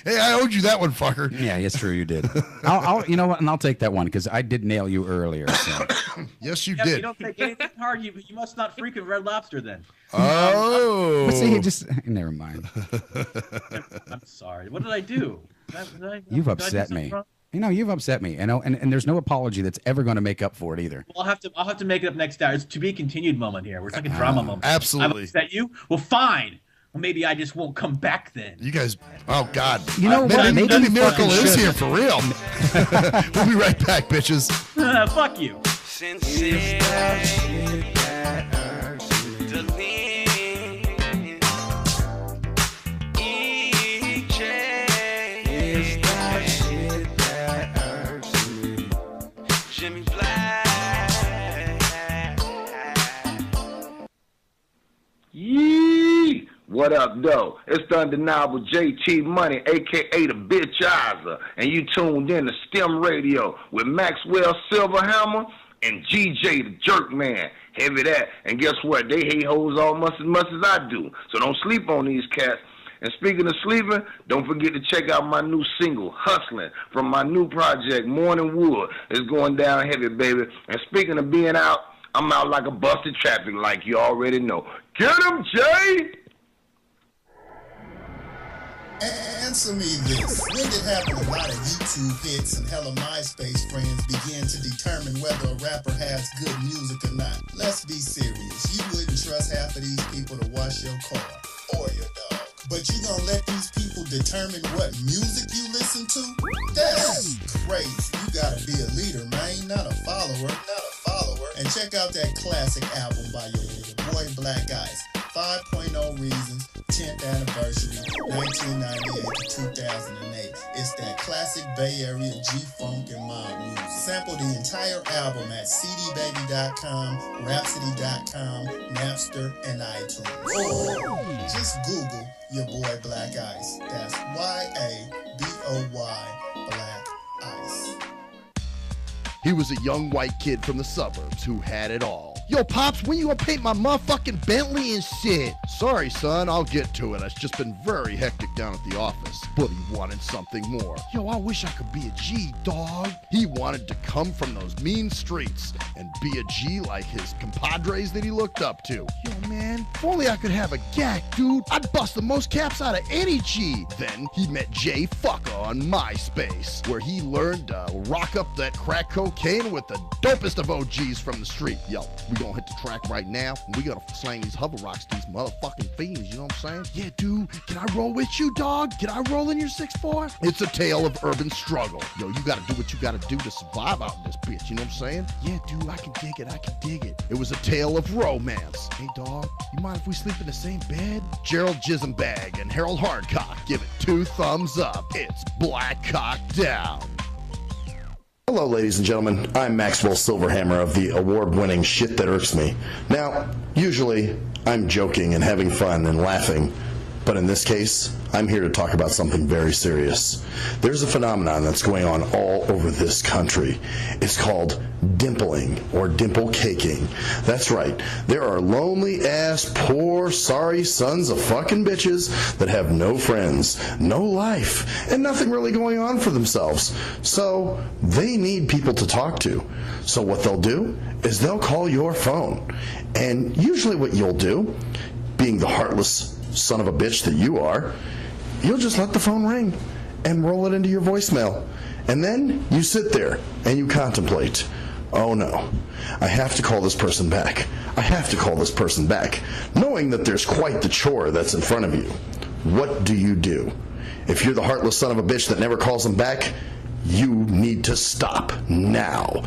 Hey, I owed you that one, fucker. Yeah, it's true, you did. I'll you know what, and I'll take that one because I did nail you earlier. So. Yes, you did. You don't take anything hard. You must not freaking Red Lobster then. Oh, but see, never mind. I'm sorry. What did I do? You've upset me. You've upset me. And there's no apology that's ever going to make up for it either. Well, I'll have to make it up next hour. It's to be continued moment here. We're talking drama moment. Absolutely. I've upset you. Well, fine. Well, maybe I just won't come back then. You guys, oh God. You know what? Maybe Miracle is here for real. We'll be right back, bitches. Fuck you. Yee! What up, though? It's the undeniable JT Money, a.k.a. the Bitchizer, and you tuned in to Stim Radio with Maxwell Silverhammer and GJ the Jerkman. Heavy that. And guess what? They hate hoes almost as much as I do. So don't sleep on these cats. And speaking of sleeping, don't forget to check out my new single, Hustling, from my new project, Morning Wood. It's going down heavy, baby. And speaking of being out, I'm out like a busted traffic light, you already know. Get him, Jay! Answer me this. When did having a lot of YouTube hits and hella MySpace friends begin to determine whether a rapper has good music or not? Let's be serious. You wouldn't trust half of these people to wash your car or your dog. But you gonna let these people determine what music you listen to? That's crazy. You gotta be a leader, man, not a follower. And check out that classic album by your boy Black Ice, 5.0 Reasons, 10th Anniversary, 1998 to 2008. It's that classic Bay Area G-Funk and mob music. Sample the entire album at cdbaby.com, rhapsody.com, Napster, and iTunes. Or just Google your boy Black Ice. That's Y-A-B-O-Y, Black Ice. He was a young white kid from the suburbs who had it all. Yo, Pops, when you gonna paint my motherfucking Bentley and shit? Sorry, son, I'll get to it. It's just been very hectic down at the office. But he wanted something more. Yo, I wish I could be a G, dog. He wanted to come from those mean streets and be a G like his compadres that he looked up to. Yo, man, if only I could have a GAC, dude. I'd bust the most caps out of any G. Then he met Jay Fucker on MySpace, where he learned to rock up that crack cocaine with the dopest of OGs from the street. Yo, we gonna hit the track right now, and we gotta slang these hover rocks to these motherfucking fiends, you know what I'm saying? Yeah, dude, can I roll with you, dog? Can I roll in your 6'4"? It's a tale of urban struggle. Yo, you gotta do what you gotta do to survive out in this bitch, you know what I'm saying? Yeah, dude, I can dig it. It was a tale of romance. Hey, dog, you mind if we sleep in the same bed? Gerald Jisenbag and Harold Hardcock give it 2 thumbs up. It's Black Cock Down. Hello, ladies and gentlemen. I'm Maxwell Silverhammer of the award-winning Shit That Irks Me. Now, usually, I'm joking and having fun and laughing, but in this case, I'm here to talk about something very serious. There's a phenomenon that's going on all over this country. It's called dimpling or dimple caking. That's right. There are lonely-ass, poor, sorry sons of fucking bitches that have no friends, no life, and nothing really going on for themselves. So they need people to talk to. So what they'll do is they'll call your phone. And usually what you'll do, being the heartless son of a bitch that you are, you'll just let the phone ring and roll it into your voicemail. And then you sit there and you contemplate, oh no, I have to call this person back. I have to call this person back, knowing that there's quite the chore that's in front of you. What do you do? If you're the heartless son of a bitch that never calls them back, you need to stop now.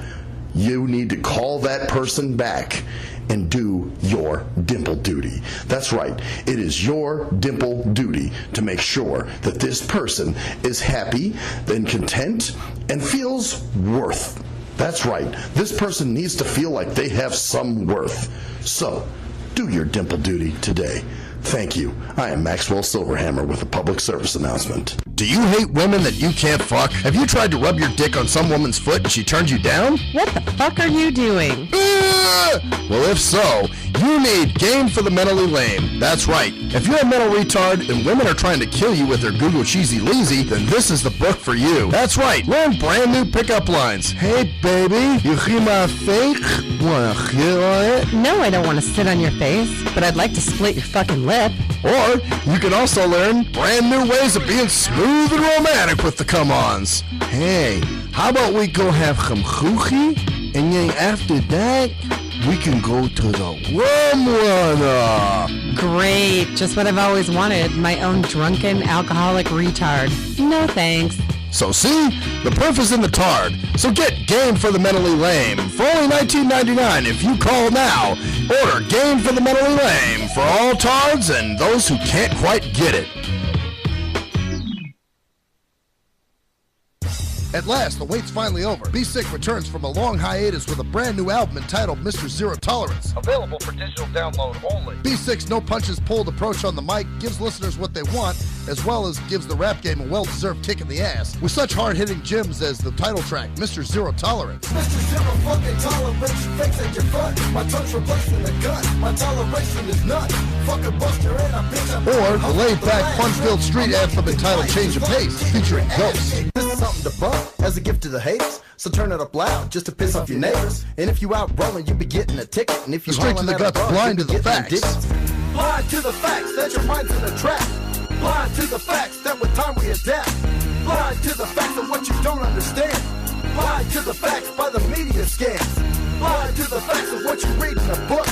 You need to call that person back and do your dimple duty. That's right. It is your dimple duty to make sure that this person is happy and content and feels worth. That's right. This person needs to feel like they have some worth. So, do your dimple duty today. Thank you. I am Maxwell Silverhammer with a public service announcement. Do you hate women that you can't fuck? Have you tried to rub your dick on some woman's foot and she turned you down? What the fuck are you doing? Well, if so, you need Game for the Mentally Lame. That's right. If you're a mental retard and women are trying to kill you with their Google Cheesy Leezy, then this is the book for you. That's right. Learn brand new pickup lines. Hey, baby, you hear my fake? Wanna hit on it? No, I don't want to sit on your face, but I'd like to split your fucking lip. Or you can also learn brand new ways of being smooth and romantic with the come-ons. Hey, how about we go have some choochie, and then after that, we can go to the warm weather. Great. Just what I've always wanted. My own drunken alcoholic retard. No thanks. So see, the proof is in the tard. So get Game for the Mentally Lame for only $19.99 if you call now. Order Game for the Mentally Lame for all tards and those who can't quite get it. At last, the wait's finally over. Be Sick returns from a long hiatus with a brand new album entitled Mr. Zero Tolerance. Available for digital download only. Be Sick's no punches pulled approach on the mic gives listeners what they want, as well as gives the rap game a well-deserved kick in the ass, with such hard-hitting gems as the title track, Mr. Zero Tolerance. Mr. Zero fucking tolerance, fakes at your front. My tongue's replacing the gun. My toleration is none. Fucking buster and a bitch. Or the laid-back, fun-filled street anthem entitled Change of Pace, featuring Ghosts. This is something to bump as a gift to the haters. So turn it up loud just to piss off your neighbors. And if you out rolling, you be getting a ticket. And if you Straight to the guts, blind to the facts. Blind to the facts that your mind's in a trap. Blind to the facts that with time we adapt. Blind to the facts of what you don't understand. Blind to the facts by the media scams. Blind to the facts of what you read in a book.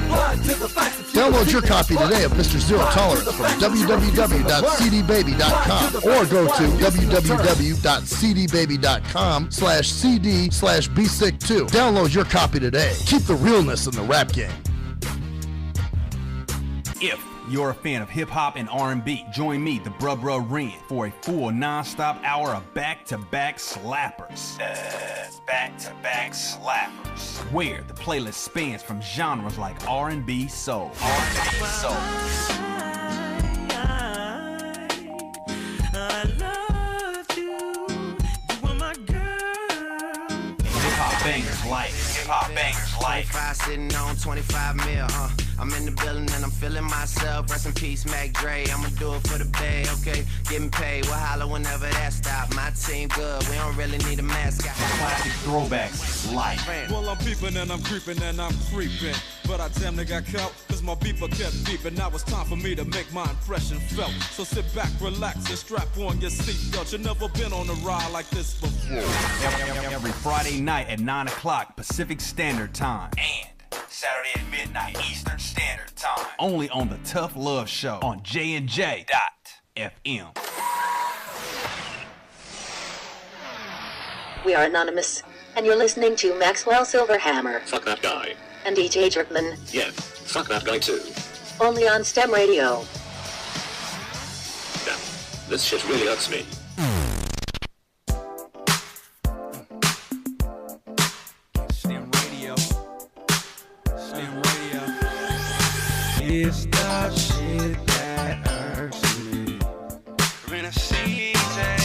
Blind to the facts of Download your copy today of Mr. Zero Tolerance from www.cdbaby.com or go to www.cdbaby.com/cd/bsick2. Download your copy today. Keep the realness in the rap game. If you're a fan of hip-hop and R&B, join me, the Bruh Ren, for a full non-stop hour of back-to-back slappers. Back-to-back slappers. Where the playlist spans from genres like R&B, soul. R&B, soul. I love you. You are my girl. Hip-hop bangers like. Hip-hop bangers like. 25 sitting on 25 mil, I'm in the building and I'm feeling myself. Rest in peace, Mac Dre. I'ma do it for the bay, okay? Getting paid, we'll holler whenever that stop. My team good, we don't really need a mascot. Classic throwbacks, life. Well, I'm peeping and I'm creeping and I'm creeping. But I damn near got caught, cause my beeper kept beeping. Now it's time for me to make my impression felt. So sit back, relax, and strap on your seatbelt. You've never been on a ride like this before. Every Friday night at 9 o'clock Pacific Standard Time. And Saturday at midnight Eastern Standard Time. Only on the Tough Love Show on JNJ.FM. We are Anonymous, and you're listening to Maxwell Silverhammer. Fuck that guy. And DJ Jerkman. Yeah, fuck that guy too. Only on Stim Radio. Damn, this shit really hurts me. Stim Radio. Stim Radio. It's the shit that hurts me. We're in a season,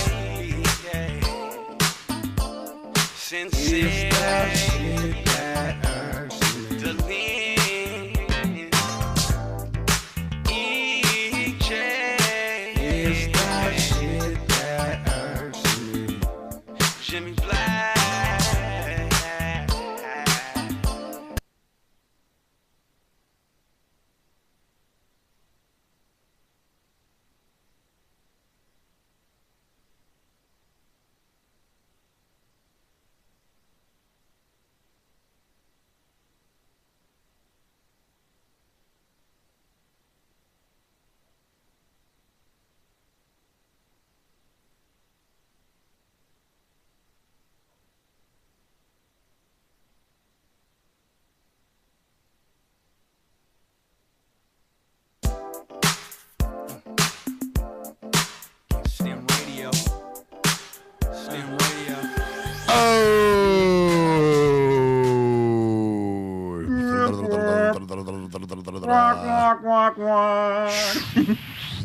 sincere. It's the shit that hurts me. The lean, EJ. It's the shit that hurts me. Jimmy Black. Stim Radio. Stim Radio.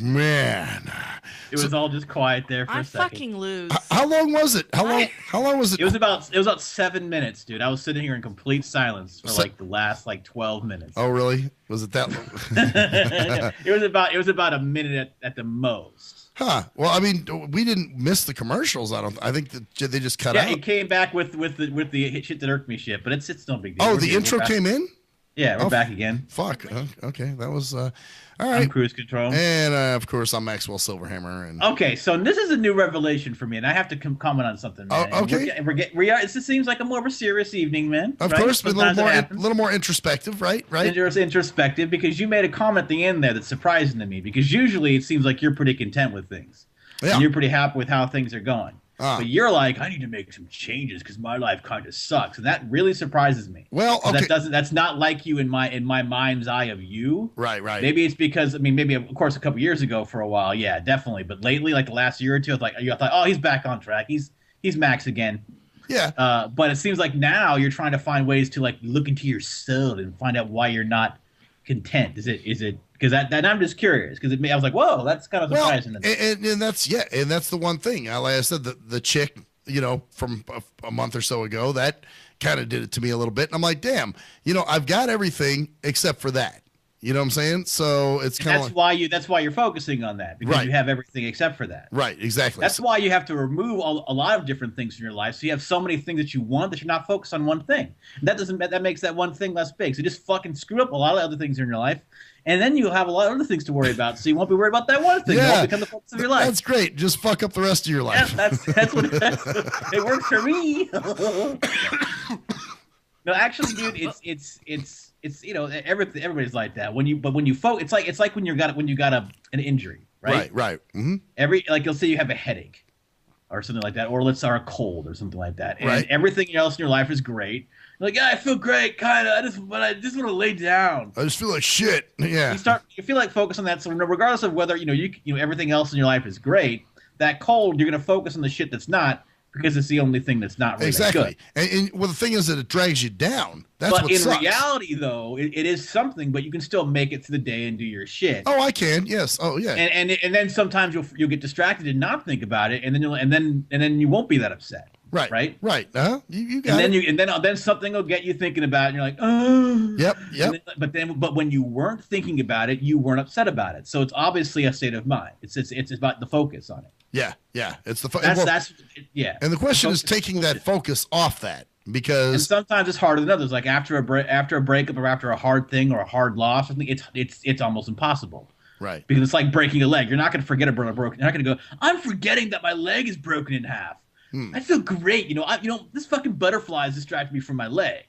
Man. It was all just quiet there for I a second. fucking lose. How long was it? How long was it? It was about 7 minutes, dude. I was sitting here in complete silence for like the last 12 minutes. Oh, really? Was it that long? It was about a minute at the most. Huh. Well, I mean, we didn't miss the commercials. I think that they just cut out. Yeah, it came back with the shit that irked me shit, but it's no big deal. Oh, the intro came in? Yeah, we're back again. Fuck. Okay, that was all right. I'm cruise control. And of course, I'm Maxwell Silverhammer. And okay, so this is a new revelation for me, and I have to comment on something. Man. Okay. It seems like a more of a serious evening, man. Of right? course, a little more introspective, right? Introspective, because you made a comment at the end there that's surprising to me. Because usually it seems like you're pretty content with things. Yeah. And you're pretty happy with how things are going. But you're like, I need to make some changes because my life kind of sucks, and that really surprises me. Well, okay. That's not like you in my mind's eye of you. Right. Maybe it's because maybe of course a couple years ago for a while, yeah, definitely. But lately, like the last year or two, I thought, oh, he's back on track. He's Max again. Yeah. But it seems like now you're trying to find ways to like look into your soul and find out why you're not content. Is it? Because that I'm just curious because I was like, whoa, that's kind of surprising. And that's the one thing. Like I said, the chick, from a month or so ago, that kind of did it to me a little bit. And I'm like, damn, I've got everything except for that. You know what I'm saying? So it's kind of that's why you're focusing on that because you have everything except for that. Right, exactly. That's why you have to remove a lot of different things from your life. So you have so many things that you want that you're not focused on one thing. And that makes that one thing less big. So just fucking screw up a lot of other things in your life. And then you'll have a lot of other things to worry about, so you won't be worried about that one thing. Yeah, it won't become the focus of your life. That's great. Just fuck up the rest of your life. Yeah, that's what it works for me. No, actually, dude, it's everybody's like that. When you focus, it's like when you got an injury, right? Right. Mm-hmm. You'll say you have a headache or something like that, or a cold or something like that, and right. everything else in your life is great. You're like, yeah, I feel great, kind of. I just want to lay down. I just feel like shit. Yeah. You feel like focus on that. So regardless of whether everything else in your life is great, that cold, you're gonna focus on the shit that's not because it's the only thing that's not really exactly. Good. And the thing is that it drags you down. That's what sucks. But in reality, though, it is something. But you can still make it through the day and do your shit. Oh, I can. Yes. Oh, yeah. And then sometimes you'll get distracted and not think about it, and then you won't be that upset. Right. Right. You got it. And then something will get you thinking about it, and you're like, oh. Yep. But when you weren't thinking about it, you weren't upset about it. So it's obviously a state of mind. It's about the focus on it. Yeah. It's the yeah. And the question is taking that focus off that because and sometimes it's harder than others. Like after a breakup or after a hard thing or a hard loss, or something, it's almost impossible. Right. Because it's like breaking a leg. You're not going to forget a broken. You're not going to go, I'm forgetting that my leg is broken in half. I feel great. This fucking butterfly has distracted me from my leg.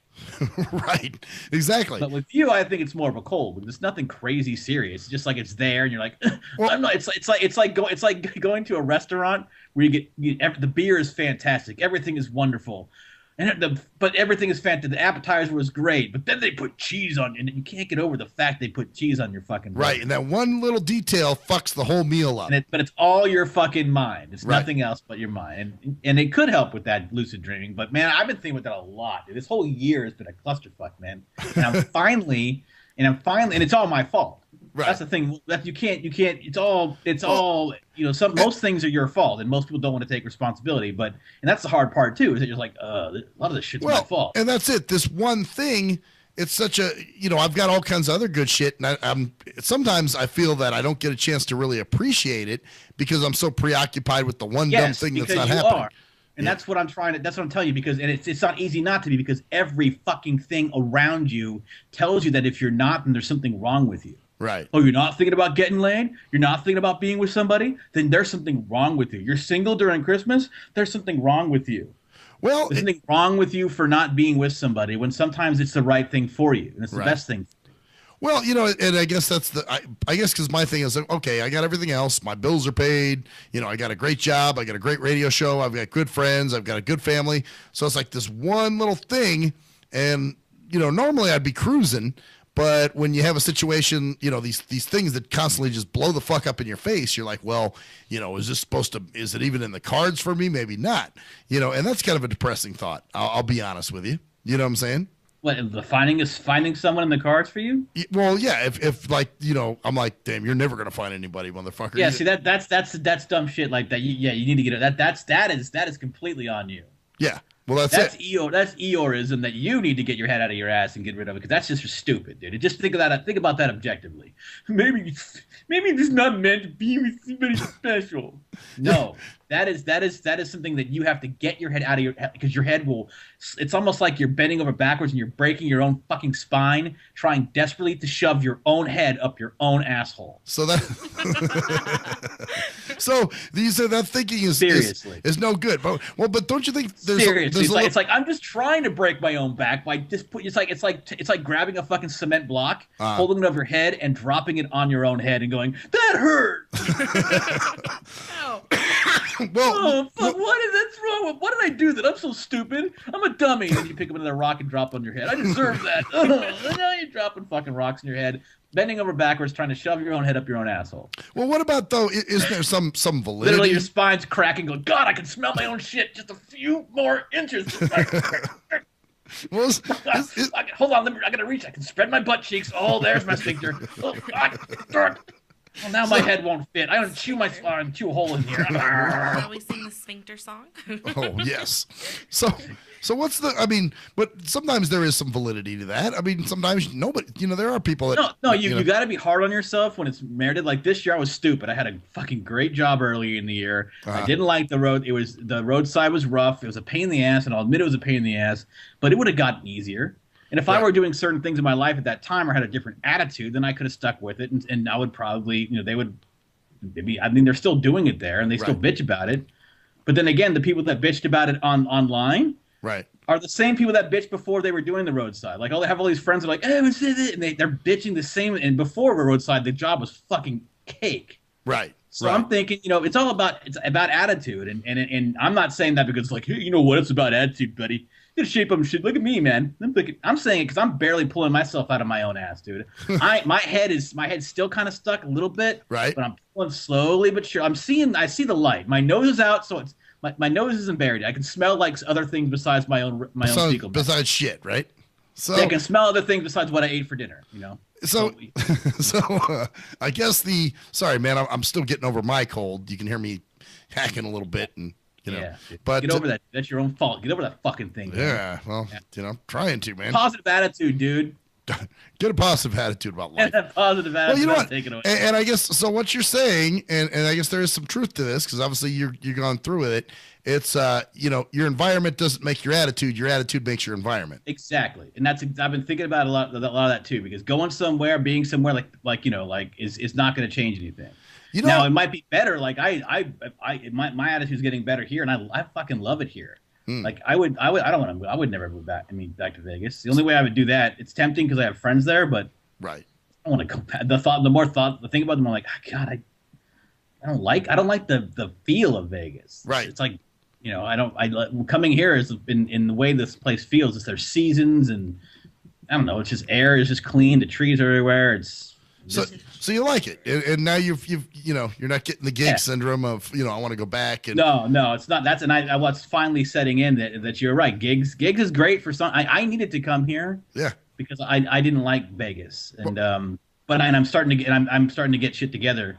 Right. Exactly. But with you, I think it's more of a cold. It's nothing crazy serious. It's just like it's there, and you're like, well, I'm not. It's like going to a restaurant where you get the beer is fantastic, everything is wonderful, but everything is fantastic. The appetizer was great, but then they put cheese on you, and you can't get over the fact they put cheese on your fucking burger. Right. And that one little detail fucks the whole meal up. But it's all your fucking mind. It's nothing else but your mind, and it could help with that lucid dreaming. But man, I've been thinking about that a lot. This whole year has been a clusterfuck, man. And I'm finally, and it's all my fault. Right. That's the thing. That you can't. It's all. Most things are your fault, and most people don't want to take responsibility. And that's the hard part too. Is that you're like, a lot of this shit's my fault. And that's it. This one thing. It's such a. I've got all kinds of other good shit, and I'm sometimes I feel that I don't get a chance to really appreciate it because I'm so preoccupied with the one dumb thing that's not happening. And that's what I'm that's what I'm telling you because it's not easy not to be because every fucking thing around you tells you that if you're not, then there's something wrong with you. Right. Oh, you're not thinking about getting laid? You're not thinking about being with somebody? Then there's something wrong with you. You're single during Christmas? There's something wrong with you. Well, there's something wrong with you for not being with somebody when sometimes it's the right thing for you. And it's the best thing. Well, and I guess that's I guess because my thing is, okay, I got everything else. My bills are paid. I got a great job. I got a great radio show. I've got good friends. I've got a good family. So it's like this one little thing. And, normally I'd be cruising. But when you have a situation, these things that constantly just blow the fuck up in your face, you're like, well, is it even in the cards for me? Maybe not, and that's kind of a depressing thought. I'll be honest with you. You know what I'm saying? What, the finding someone in the cards for you? Well, yeah. If I'm like, damn, you're never gonna find anybody, motherfucker. Yeah. See, that's dumb shit like that. You need to get it. That is completely on you. Yeah. Well, that's Eeyorism that you need to get your head out of your ass and get rid of it because that's just stupid, dude. Just think about that objectively. Maybe it's not meant to be with somebody special. No, That is something that you have to get your head out of your head, because your head will. It's almost like you're bending over backwards and you're breaking your own fucking spine, trying desperately to shove your own head up your own asshole. So that. So that thinking is seriously is no good. But don't you think there's seriously? It's like I'm just trying to break my own back by just put. It's like grabbing a fucking cement block, holding it over your head, and dropping it on your own head and going, "That hurt." What did I do that? I'm so stupid. I'm a dummy. And then you pick up another rock and drop on your head. I deserve that. Now you're dropping fucking rocks in your head, bending over backwards, trying to shove your own head up your own asshole. Well, what about though? Is there some validity? Literally, your spine's cracking. Going, God, I can smell my own shit just a few more inches. Well, hold on, I gotta reach. I can spread my butt cheeks. Oh, there's my sphincter. Oh, God. Well, now my head won't fit. I don't chew chew a hole in here. Shall we sing the sphincter song? Oh yes. So what's the? I mean, but sometimes there is some validity to that. I mean, sometimes nobody. There are people that. No. You got to be hard on yourself when it's merited. Like this year, I was stupid. I had a fucking great job earlier in the year. I didn't like the road. The roadside was rough. It was a pain in the ass, and I'll admit it was a pain in the ass. But it would have gotten easier. And if I were doing certain things in my life at that time or had a different attitude, then I could have stuck with it. And I would probably, they're still doing it there and they still bitch about it. But then again, the people that bitched about it online are the same people that bitched before they were doing the roadside. Like, they have all these friends that are like, and they're bitching the same. And before the roadside, the job was fucking cake. Right. So I'm thinking, it's about attitude. And I'm not saying that because it's like, hey, you know what? It's about attitude, buddy. You gotta shape up and shit. Look at me, man. I'm saying it because I'm barely pulling myself out of my own ass, dude. My head's still kind of stuck a little bit, right? But I'm pulling slowly but sure. I see the light. My nose is out, so it's my nose isn't buried. I can smell like other things besides my own fecal. Besides shit, right? So I can smell other things besides what I ate for dinner. So I guess sorry, man. I'm still getting over my cold. You can hear me hacking a little bit and. But get over that. That's your own fault. Get over that fucking thing. Yeah, well, I'm trying to, man. Positive attitude, dude. Get a positive attitude about life. Positive attitude. Well, you know what? Take it away. And I guess so. What you're saying, and I guess there is some truth to this because obviously you're gone through with it. It's your environment doesn't make your attitude. Your attitude makes your environment. Exactly, and I've been thinking about a lot of that too because going somewhere, being somewhere is not going to change anything. Now it might be better. Like my attitude's getting better here, and I fucking love it here. Like I would never move back. Back to Vegas. The only way I would do that, it's tempting because I have friends there, but right. I want to go back. The thing about them, I'm like, oh, God, I don't like the feel of Vegas. Right. It's like, coming here is in the way this place feels. Is there's seasons and I don't know. It's just air is just clean. The trees are everywhere. It's so you like it, and now you're not getting the gig syndrome of I want to go back. And no, it's not. That's what's finally setting in that you're right. Gigs is great for some. I needed to come here. Yeah. Because I didn't like Vegas, and I'm starting to get shit together.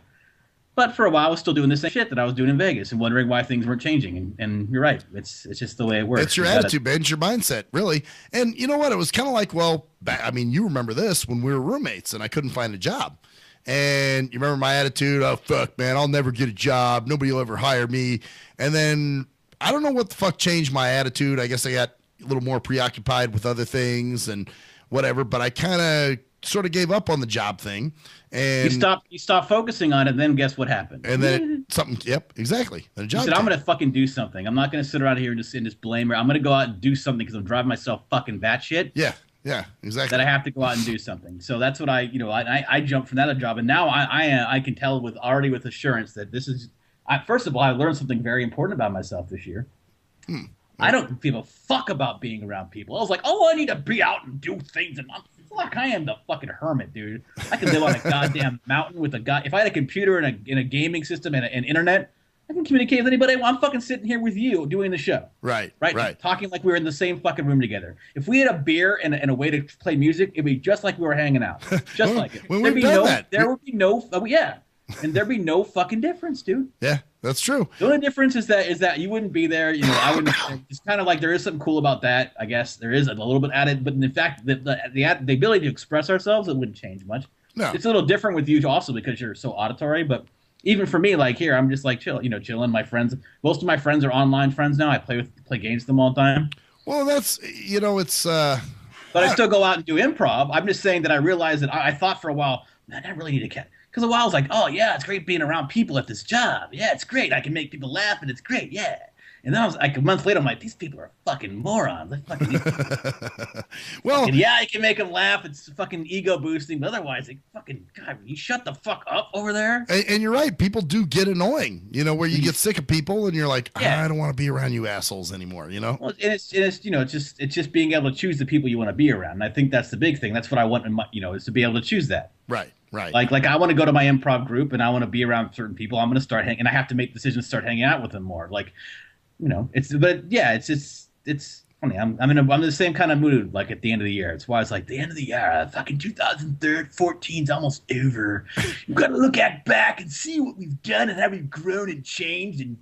But for a while, I was still doing the same shit that I was doing in Vegas and wondering why things weren't changing. And you're right. It's just the way it works. It's your attitude, man. It's your mindset, really. And you know what? It was kind of like, you remember this when we were roommates and I couldn't find a job. And you remember my attitude? Oh, fuck, man. I'll never get a job. Nobody will ever hire me. And then I don't know what the fuck changed my attitude. I guess I got a little more preoccupied with other things and whatever. But I kind of sort of gave up on the job thing. And you stop focusing on it, then guess what happened? And then exactly. Then a job. You said, I'm going to fucking do something. I'm not going to sit around here and just blame her. I'm going to go out and do something because I'm driving myself fucking batshit. Yeah, exactly. That I have to go out and do something. So that's what I jumped from that job, and now I can tell with assurance that this is. First of all, I learned something very important about myself this year. I don't give a fuck about being around people. I was like, I need to be out and do things, and I am the fucking hermit, dude. I can live on a goddamn mountain with if I had a computer and a gaming system and an internet, I can communicate with anybody I want. I'm fucking sitting here with you doing the show. Right. Talking like we were in the same fucking room together. If we had a beer and a way to play music, it'd be just like we were hanging out. Just like it. There'd be no and there'd be no fucking difference, dude. Yeah, that's true. The only difference is that you wouldn't be there. I wouldn't. It's kind of like there is something cool about that. I guess there is a little bit added, but in fact, the ability to express ourselves, it wouldn't change much. No. It's a little different with you also because you're so auditory, but even for me, like here, I'm just like chilling. My friends, most of my friends are online friends now. I play games with them all the time. Well, that's it's. But I still go out and do improv. I'm just saying that I realized that I thought for a while, man, I really need to catch. Because a while I was like, oh yeah, it's great being around people at this job. Yeah, it's great. I can make people laugh, and it's great. Yeah. And then I was like a month later, I'm like, these people are fucking morons. They're fucking well, yeah, I can make them laugh. It's fucking ego boosting, but otherwise, like, fucking God, you shut the fuck up over there. And you're right. People do get annoying. Where you get sick of people, and you're like, I don't want to be around you assholes anymore. Well, and it's it's just being able to choose the people you want to be around. And I think that's the big thing. That's what I want in my, is to be able to choose that. Right. Right. Like I want to go to my improv group, and I want to be around certain people. I'm going to start hanging, and I have to make decisions to start hanging out with them more. Like. It's funny. I'm in the same kind of mood like at the end of the year. It's why it's like the end of the year, fucking 2014's almost over. You've got to look back and see what we've done and how we've grown and changed. And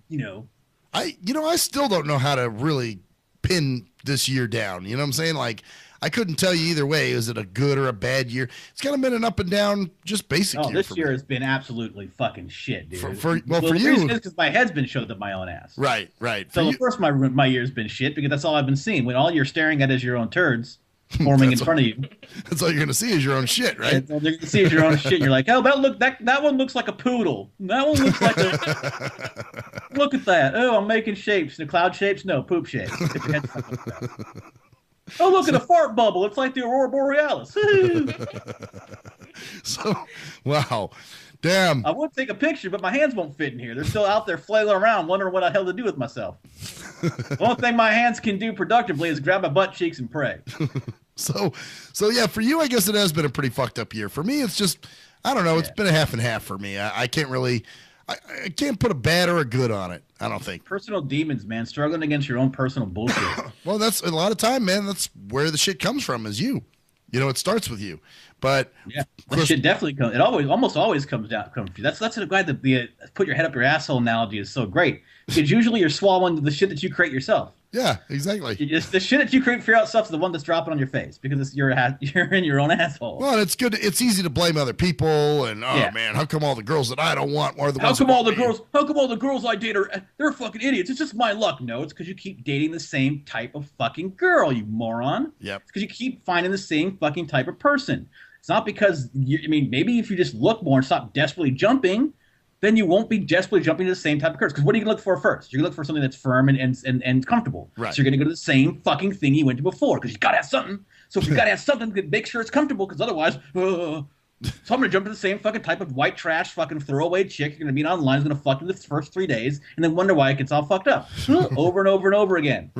I still don't know how to really pin this year down. You know what I'm saying? Like, I couldn't tell you either way. Is it a good or a bad year? It's kind of been an up and down, just basic year. This year has been absolutely fucking shit, dude. For the you, reason is because my head's been shoved up my own ass. Right. So of course my year's been shit because that's all I've been seeing. When all you're staring at is your own turds forming in front of you. That's all you're gonna see is your own shit, right? That's all you're gonna see is your own shit. You're like, oh, that one looks like a poodle. That one looks like a. Look at that. Oh, I'm making shapes. The cloud shapes? No, poop shapes. Oh, look at a fart bubble. It's like the Aurora Borealis. So, wow. Damn. I would take a picture, but my hands won't fit in here. They're still out there flailing around, wondering what the hell to do with myself. The only thing my hands can do productively is grab my butt cheeks and pray. So yeah, for you, I guess it has been a pretty fucked up year. For me, it's just, I don't know. It's been a half and half for me. I can't really, I can't put a bad or a good on it. I don't think. Personal demons, man. Struggling against your own personal bullshit. Well, that's a lot of time, man. That's where the shit comes from, is you. It starts with you. But yeah, that shit definitely comes. It almost always comes from you. That's glad that the put your head up your asshole analogy is so great, because usually you're swallowing the shit that you create yourself. Yeah, exactly. The shit that you create for yourself is the one that's dropping on your face because you're in your own asshole. Well, it's good. It's easy to blame other people, and man, how come all the girls that I don't want are the ones? How come all the girls I date they're fucking idiots? It's just my luck. No, it's because you keep dating the same type of fucking girl, you moron. Yep. It's because you keep finding the same fucking type of person. It's not because maybe if you just look more and stop desperately jumping, then you won't be desperately jumping to the same type of curves. Because what are you going to look for first? You're going to look for something that's firm and comfortable. Right. So you're going to go to the same fucking thing you went to before, because you got to have something. So if you got to have something, make sure it's comfortable, because otherwise, so I'm going to jump to the same fucking type of white trash fucking throwaway chick you're going to meet online, is going to fuck you the first 3 days, and then wonder why it gets all fucked up. Over and over and over again.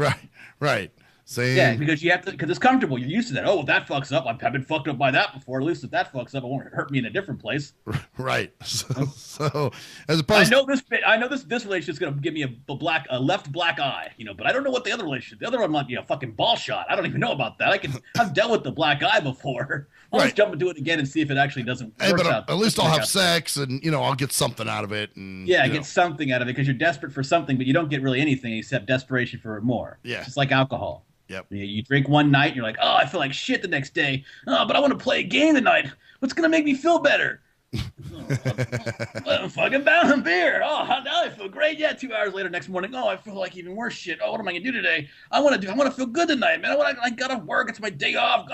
Right. Same. Yeah, because because it's comfortable. You're used to that. Oh, if that fucks up, I've been fucked up by that before. At least if that fucks up, it won't hurt me in a different place. Right. So as opposed, I know this relationship's gonna give me a left black eye, but I don't know what the other relationship. The other one might be a fucking ball shot. I don't even know about that. I've dealt with the black eye before. I'll just jump into it again and see if it actually doesn't work out. At least I'll have sex, and I'll get something out of it. And get something out of it, because you're desperate for something, but you don't get really anything except desperation for more. Yeah. It's just like alcohol. Yep. You drink one night and you're like, oh, I feel like shit the next day. Oh, but I want to play a game tonight. What's going to make me feel better? Fucking bound beer. Oh, now I feel great. Yeah, 2 hours later, next morning, I feel like even worse shit. Oh, what am I going to do today? I want to feel good tonight, man. I got to work. It's my day off.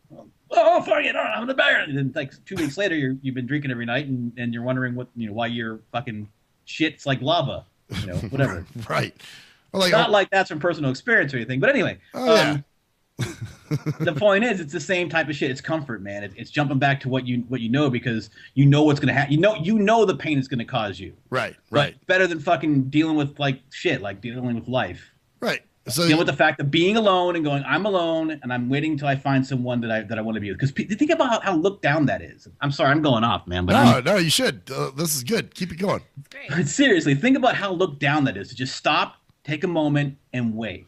Fuck it. I'm the bear. And then like 2 weeks later, you've been drinking every night and you're wondering why your fucking shit's like lava. Whatever. Right. Not like that's from personal experience or anything, but anyway. The point is, it's the same type of shit. It's comfort, man. It's jumping back to what you know, because you know what's gonna happen. You know the pain it's gonna cause you. Right. But better than fucking dealing with shit, like dealing with life. Right. So dealing with the fact of being alone and going, I'm alone, and I'm waiting until I find someone that I want to be with. Because think about how looked down that is. I'm sorry, I'm going off, man. But no, you should. This is good. Keep it going. Great. Seriously, think about how looked down that is. To just stop. Take a moment and wait.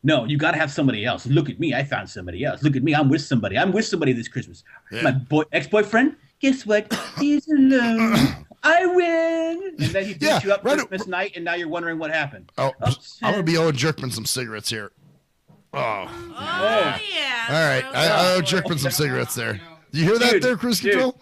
No, you got to have somebody else. Look at me. I found somebody else. Look at me. I'm with somebody. I'm with somebody this Christmas. Yeah. My ex-boyfriend, guess what? He's alone. I win. And then he beat you up Christmas night, and now you're wondering what happened. Oh, I'm going to be owing Jerkman some cigarettes here. Yeah. All right. I owe Jerkman some cigarettes there. You hear that there, Cruise Control?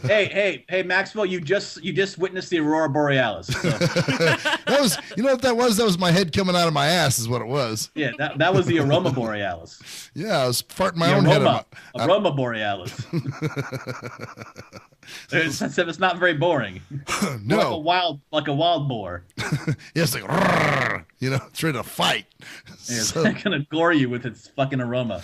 Hey, Maxwell, you just witnessed the aurora borealis. So. That was, you know what that was? That was my head coming out of my ass, is what it was. Yeah, that was the aroma borealis. Yeah, I was farting my own head. Aroma borealis. It's not very boring. No, like a wild boar. Yeah, it's like, "Rrrr," you know, it's ready to fight. Yeah, it's gonna gore you with its fucking aroma.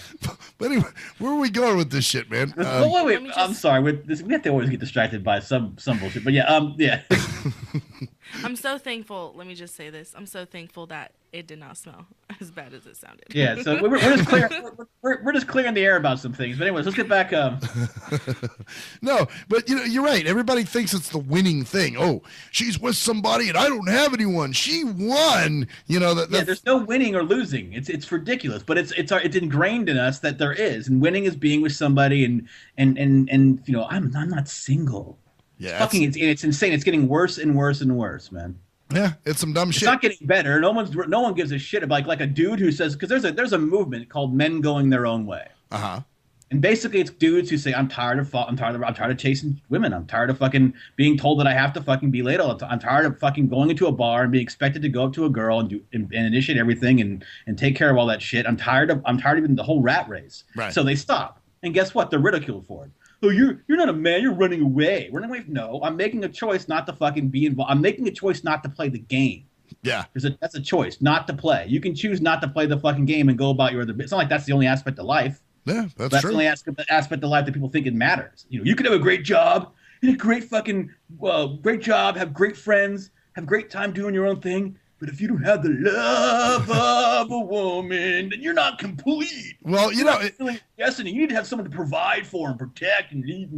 But anyway, where are we going with this shit, man? Wait. I'm sorry. We have to always get distracted by some bullshit. But yeah. I'm so thankful. Let me just say this. I'm so thankful that it did not smell as bad as it sounded. Yeah. So we're just clear. We're just clearing the air about some things. But anyways, let's get back. No, but you know, you're right. Everybody thinks it's the winning thing. Oh, she's with somebody and I don't have anyone. She won. You know that. Yeah, there's no winning or losing. It's ridiculous. But it's ingrained in us that there is, and winning is being with somebody, and you know, I'm not single. Yeah, it's insane. It's getting worse and worse and worse, man. Yeah, it's some dumb shit. It's not getting better. No one gives a shit about like a dude who says, because there's a movement called men going their own way. And basically, it's dudes who say, I'm tired of chasing women. I'm tired of fucking being told that I have to fucking be late all the time. I'm tired of fucking going into a bar and being expected to go up to a girl and initiate everything and take care of all that shit. I'm tired of the whole rat race. Right. So they stop. And guess what? They're ridiculed for it. Oh, you're not a man. You're running away. Running away? No, I'm making a choice not to fucking be involved. I'm making a choice not to play the game. Yeah. That's a choice not to play. You can choose not to play the fucking game and go about your other business. It's not like that's the only aspect of life. Yeah, that's true. The only aspect of life that people think it matters. You know, you could have a great job, and a great fucking great job, have great friends, have great time doing your own thing. But if you don't have the love of a woman, then you're not complete. Well, you know, destiny. You need to have someone to provide for and protect and lead.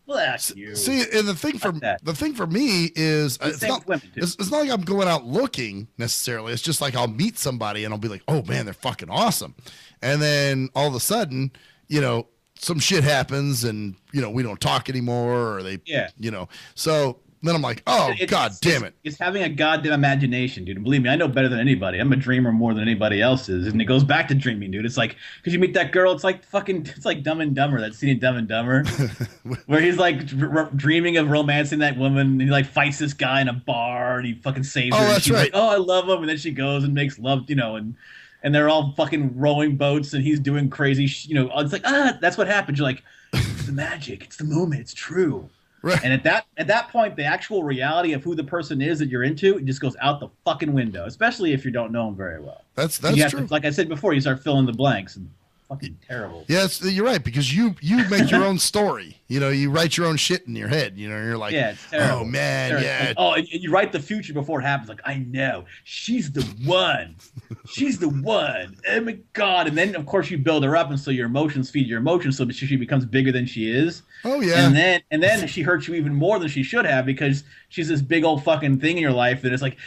Fuck you. See, and the thing for me is it's not like I'm going out looking necessarily. It's just like I'll meet somebody and I'll be like, oh man, they're fucking awesome, and then all of a sudden, you know, some shit happens and you know we don't talk anymore, or they, you know, so. Then I'm like, oh, God damn it. It's having a goddamn imagination, dude. And believe me, I know better than anybody. I'm a dreamer more than anybody else is. And it goes back to dreaming, dude. It's like, because you meet that girl, it's like Dumb and Dumber, that scene in Dumb and Dumber, where he's like dreaming of romancing that woman. And he like fights this guy in a bar and he fucking saves her. Oh, that's right. Like, oh, I love him. And then she goes and makes love, you know, and they're all fucking rowing boats and he's doing crazy, you know, it's like, that's what happens. You're like, it's the magic. It's the moment. It's true. Right. And at that point, the actual reality of who the person is that you're into, it just goes out the fucking window, especially if you don't know them very well. That's true. Like I said before, you start filling the blanks. And fucking terrible. Yes, you're right, because you make your own story. You know, you write your own shit in your head. You know, you're like, yeah, it's terrible. Oh man, yeah. And you write the future before it happens. Like, I know she's the one. She's the one. Oh my God! And then of course you build her up, and so your emotions feed your emotions, so she becomes bigger than she is. Oh yeah. And then she hurts you even more than she should have because she's this big old fucking thing in your life that is like,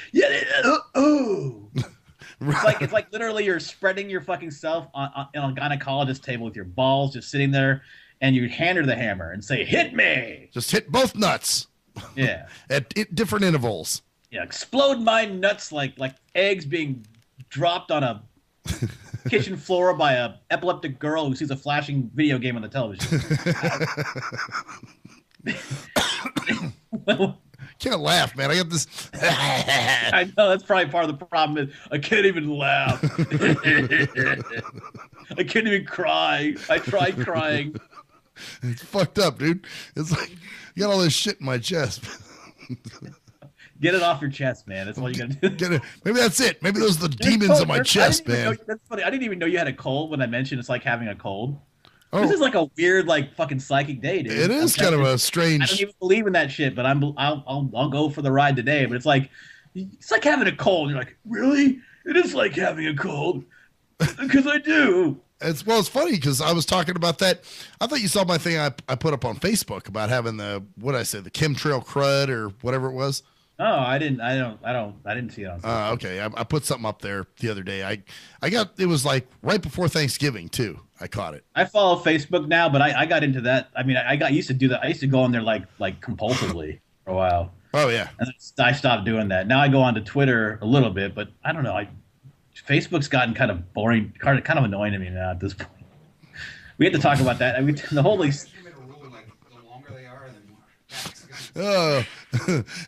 Right. It's like literally you're spreading your fucking self on a gynecologist table with your balls just sitting there, and you hand her the hammer and say, "Hit me!" Just hit both nuts. Yeah. At different intervals. Yeah, explode my nuts like eggs being dropped on a kitchen floor by a epileptic girl who sees a flashing video game on the television. Can't laugh, man. I got this. I know that's probably part of the problem. Is I can't even laugh. I can't even cry. I tried crying. It's fucked up, dude. It's like you got all this shit in my chest. Get it off your chest, man. That's all you gotta do. Get it. Maybe that's it. Maybe those are the demons in my chest, man. That's funny. I didn't even know you had a cold when I mentioned it's like having a cold. Oh. This is like a weird, like fucking psychic day, dude. It is kind of a strange. I don't even believe in that shit, but I'll go for the ride today. But it's like having a cold. You're like, really? It is like having a cold because I do. It's funny because I was talking about that. I thought you saw my thing I put up on Facebook about having the the chemtrail crud or whatever it was. Oh, I didn't see it on Facebook. Okay. I put something up there the other day. I got, it was like right before Thanksgiving too. I caught it. I follow Facebook now, but I got into that. I mean, I used to do that. I used to go on there like compulsively for a while. Oh yeah. And I stopped doing that. Now I go on to Twitter a little bit, but I don't know. Facebook's gotten kind of boring, kind of annoying to me now at this point. We had to talk about that. I mean, the whole like. Oh,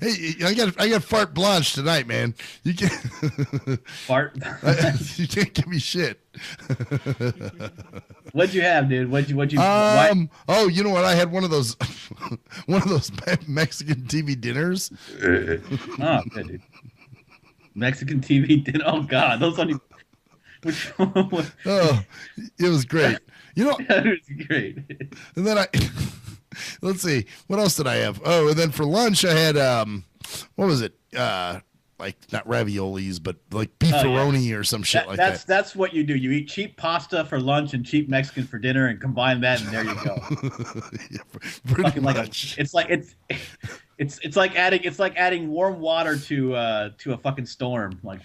hey, I got fart blanche tonight, man. You can't fart. You can't give me shit. What'd you have, dude? What'd you? Oh, you know what? I had one of those Mexican TV dinners. Oh, good, dude. Mexican TV dinner. Oh God, those don't even. Which one? Oh, it was great. You know, it was great. And then let's see, what else did I have? Oh, and then for lunch I had what was it? Like not raviolis, but like beefaroni or some shit like that. That's what you do. You eat cheap pasta for lunch and cheap Mexican for dinner, and combine that, and there you go. Yeah, pretty much. It's like adding warm water to a fucking storm, like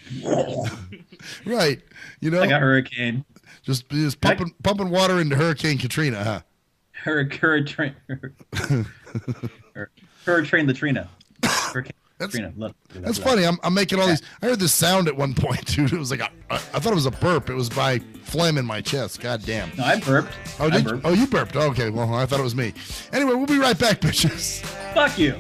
right. You know, like a hurricane. Just pumping water into Hurricane Katrina, huh? Hurricane Latrina. That's funny. I'm making all these. I heard this sound at one point, dude. It was like I thought it was a burp. It was my phlegm in my chest. God damn. No, I burped. Oh, did you? Oh, you burped. Okay, well, I thought it was me. Anyway, we'll be right back, bitches. Fuck you.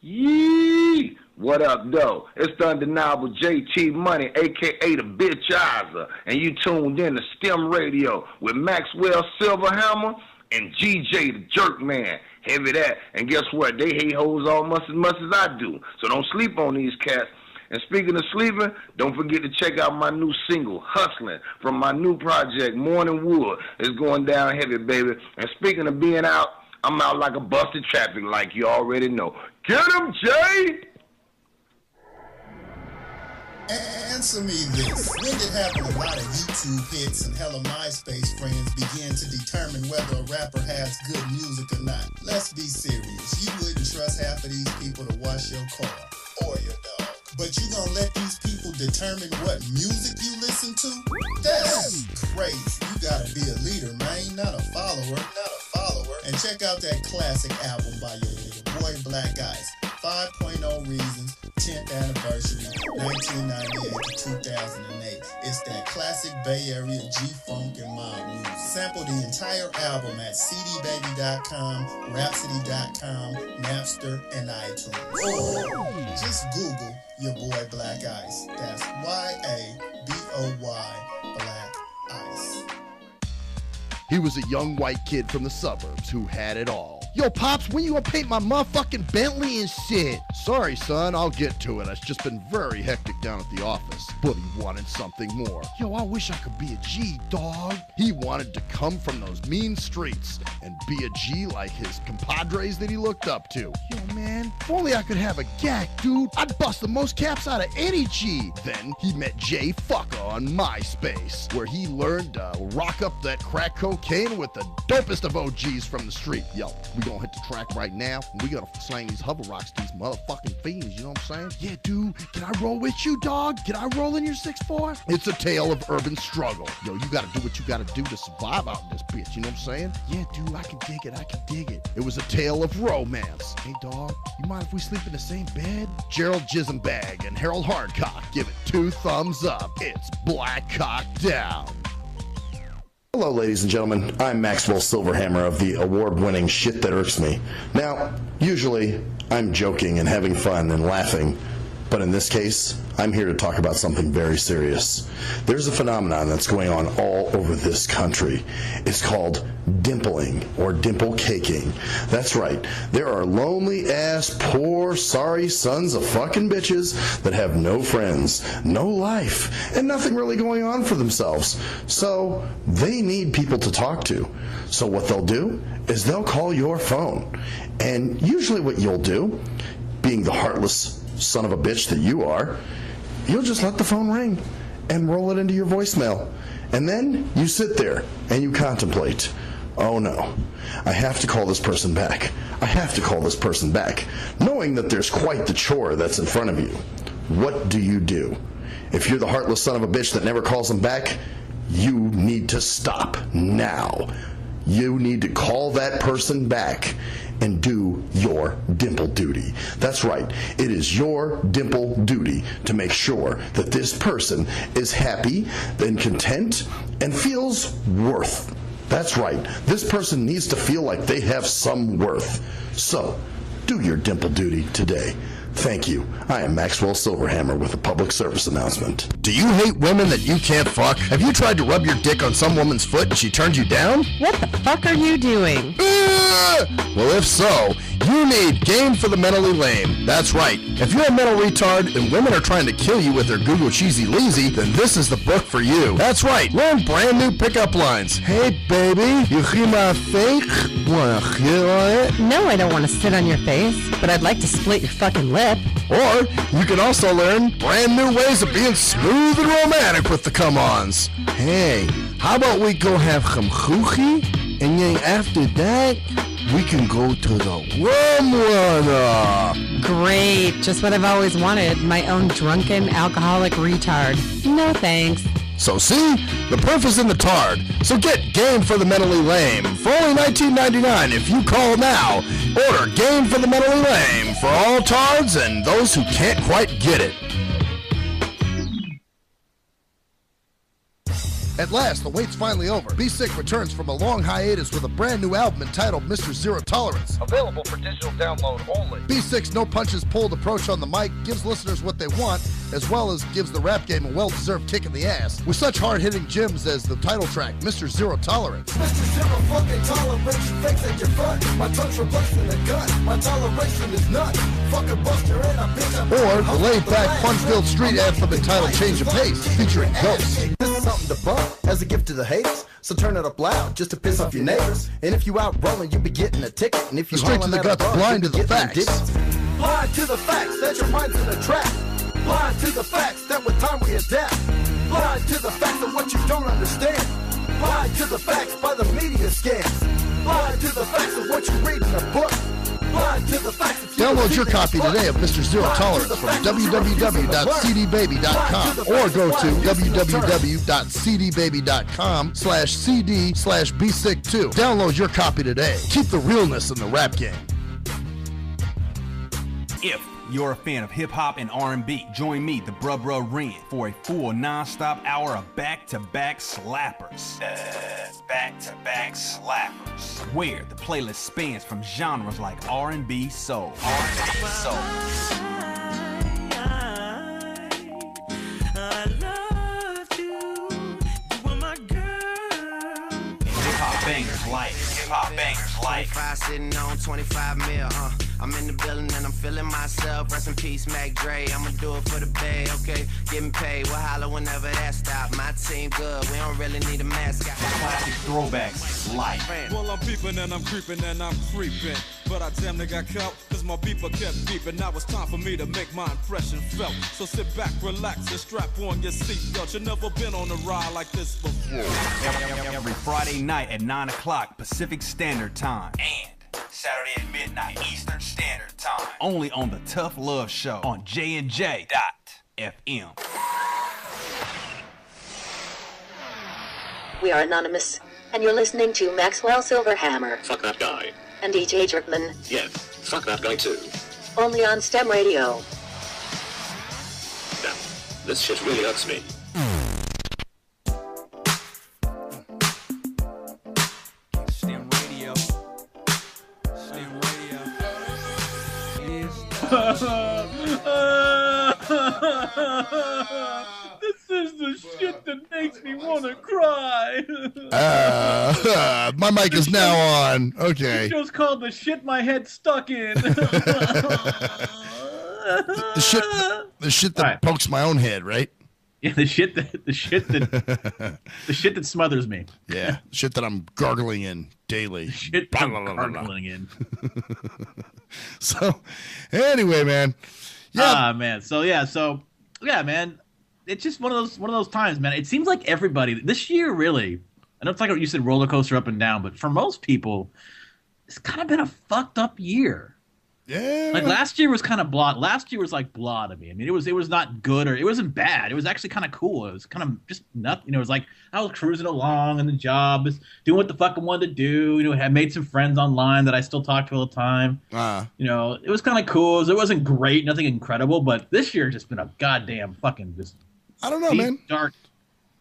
Yee! What up, though? It's the undeniable JT Money, a.k.a. the Bitchizer, and you tuned in to Stim Radio with Maxwell Silverhammer and GJ the Jerkman. Heavy that. And guess what? They hate hoes almost as much as I do, so don't sleep on these cats. And speaking of sleeping, don't forget to check out my new single, Hustling, from my new project, Morning Wood. It's going down heavy, baby. And speaking of being out, I'm out like a busted traffic like you already know. Get him, Jay! Answer me this. When did having a lot of YouTube hits and hella MySpace friends begin to determine whether a rapper has good music or not? Let's be serious. You wouldn't trust half of these people to wash your car or your dog. But you gonna let these people determine what music you listen to? That's crazy. You gotta be a leader, man, not a follower. And check out that classic album by your boy Black Ice, 5.0 Reasons, 10th Anniversary, 1998 to 2008. It's that classic Bay Area G-Funk and mob music. Sample the entire album at cdbaby.com, rhapsody.com, Napster, and iTunes. Or just Google your boy Black Ice. That's Y-A-B-O-Y, Black Ice. He was a young white kid from the suburbs who had it all. Yo, Pops, when you gonna paint my motherfucking Bentley and shit? Sorry, son, I'll get to it. It's just been very hectic down at the office. But he wanted something more. Yo, I wish I could be a G, dog. He wanted to come from those mean streets and be a G like his compadres that he looked up to. Yo, man, if only I could have a gag, dude. I'd bust the most caps out of any G. Then he met Jay Fucker on MySpace, where he learned to rock up that crack cocaine with the dopest of OGs from the street. Yo, we gonna hit the track right now, and we gotta slang these hover rocks to these motherfucking fiends, you know what I'm saying? Yeah, dude, can I roll with you, dog? Can I roll in your 6'4"? It's a tale of urban struggle. Yo, you gotta do what you gotta do to survive out in this bitch, you know what I'm saying? Yeah, dude, I can dig it. It was a tale of romance. Hey, dog, you mind if we sleep in the same bed? Gerald Jisenbag and Harold Hardcock give it 2 thumbs up. It's Black Cock Down. Hello, ladies and gentlemen. I'm Maxwell Silverhammer of the award-winning Shit That Irks Me. Now, usually, I'm joking and having fun and laughing, but in this case, I'm here to talk about something very serious. There's a phenomenon that's going on all over this country. It's called dimpling or dimple caking. That's right. There are lonely-ass, poor, sorry sons of fucking bitches that have no friends, no life, and nothing really going on for themselves. So they need people to talk to. So what they'll do is they'll call your phone. And usually what you'll do, being the heartless son of a bitch that you are, you'll just let the phone ring and roll it into your voicemail. And then you sit there and you contemplate, oh no, I have to call this person back. I have to call this person back, knowing that there's quite the chore that's in front of you. What do you do? If you're the heartless son of a bitch that never calls them back, you need to stop now. you need to call that person back and do your dimple duty. That's right. It is your dimple duty to make sure that this person is happy and content and feels worth. That's right. This person needs to feel like they have some worth. So, do your dimple duty today. Thank you. I am Maxwell Silverhammer with a public service announcement. Do you hate women that you can't fuck? Have you tried to rub your dick on some woman's foot and she turned you down? What the fuck are you doing? Well, if so, you need Game for the Mentally Lame. That's right. If you're a mental retard and women are trying to kill you with their Google Cheesy Leezy, then this is the book for you. That's right. Learn brand new pickup lines. Hey, baby, you hear my fake? Wanna hit on it? No, I don't want to sit on your face, but I'd like to split your fucking lip. Or you can also learn brand new ways of being smooth and romantic with the come-ons. Hey, how about we go have some choochie, and then after that, we can go to the rum runner. Great, just what I've always wanted, my own drunken alcoholic retard. No thanks. So see, the proof is in the tard. So get Game for the Mentally Lame for only $19.99 if you call now. Order Game for the Mentally Lame for all tards and those who can't quite get it. At last, the wait's finally over. Be Sick returns from a long hiatus with a brand new album entitled Mr. Zero Tolerance. Available for digital download only. Be Sick's no punches pulled approach on the mic gives listeners what they want, as well as gives the rap game a well-deserved kick in the ass, with such hard-hitting gems as the title track, Mr. Zero Tolerance. Mr. Zero fucking tolerance, you fakes at your front. My tongue's replacing the gun. My toleration is none. Fucking buster and a bitch. Or the laid-back, fun-filled street anthem entitled Change of Pace, featuring Ghost. This is something to bump as a gift to the haters. So turn it up loud just to piss off your neighbors. And if you out rolling, you be getting a ticket. And if you Straight to the guts, blind to the facts. Blind to the facts that your mind's in a trap. Blind to the facts that with time we adapt. Blind to the facts of what you don't understand. Blind to the facts by the media scams. Blind to the facts of what you read in a book. Blind to the facts of Download your copy today of Mr. Zero Tolerance from www.cdbaby.com or go to www.cdbaby.com/cd/bsick2. Download your copy today. Keep the realness in the rap game. If you're a fan of hip-hop and R&B, join me, the Bruh Ren, for a full non-stop hour of back-to-back slappers. Back-to-back slappers. Where the playlist spans from genres like R&B, soul. R&B, soul. I loved you. You were my girl. Hip-hop bangers like. Hip-hop bangers like. 25 sitting on 25 mil, I'm in the building and I'm feeling myself. Rest in peace, Mac Dre. I'ma do it for the bay, okay? Getting paid, we'll holler whenever that stop. My team good, we don't really need a mascot. Classic throwbacks, life. Well, I'm peeping and I'm creeping and I'm creeping. But I damn near got caught, cause my beeper kept beeping. Now it's time for me to make my impression felt. So sit back, relax, and strap on your seatbelt. You've never been on a ride like this before. Every Friday night at 9 o'clock Pacific Standard Time. And Saturday at midnight Eastern Standard Time. Only on the Tough Love Show on JNJ.FM. We are anonymous, and you're listening to Maxwell Silverhammer Fuck that guy. and DJ Jerkman, Yeah, fuck that guy too. only on Stim Radio. Damn, this shit really hurts me. Stim Radio. Stim Radio. This is the shit that makes me want to cry. My mic is now on. Okay. The show's called The Shit My Head Stuck In. The shit that pokes my own head, right? Yeah, the shit that smothers me. Yeah, shit that I'm gargling in daily. Shit that I'm gargling in. So, anyway, man. Yeah, man. So man. It's just one of those times, man. It seems like everybody this year, really. I know it's like what you said, roller coaster up and down, but for most people, it's kind of been a fucked up year. Yeah. Like last year was kind of blah. Last year was like blah to me. I mean, it was not good or it wasn't bad. It was actually kind of cool. It was kind of just nothing. You know, it was like I was cruising along in the job, doing what the fuck I wanted to do. You know, had made some friends online that I still talk to all the time. You know, it was kind of cool. It wasn't great, nothing incredible, but this year just been a goddamn fucking just. I don't know, man. Dark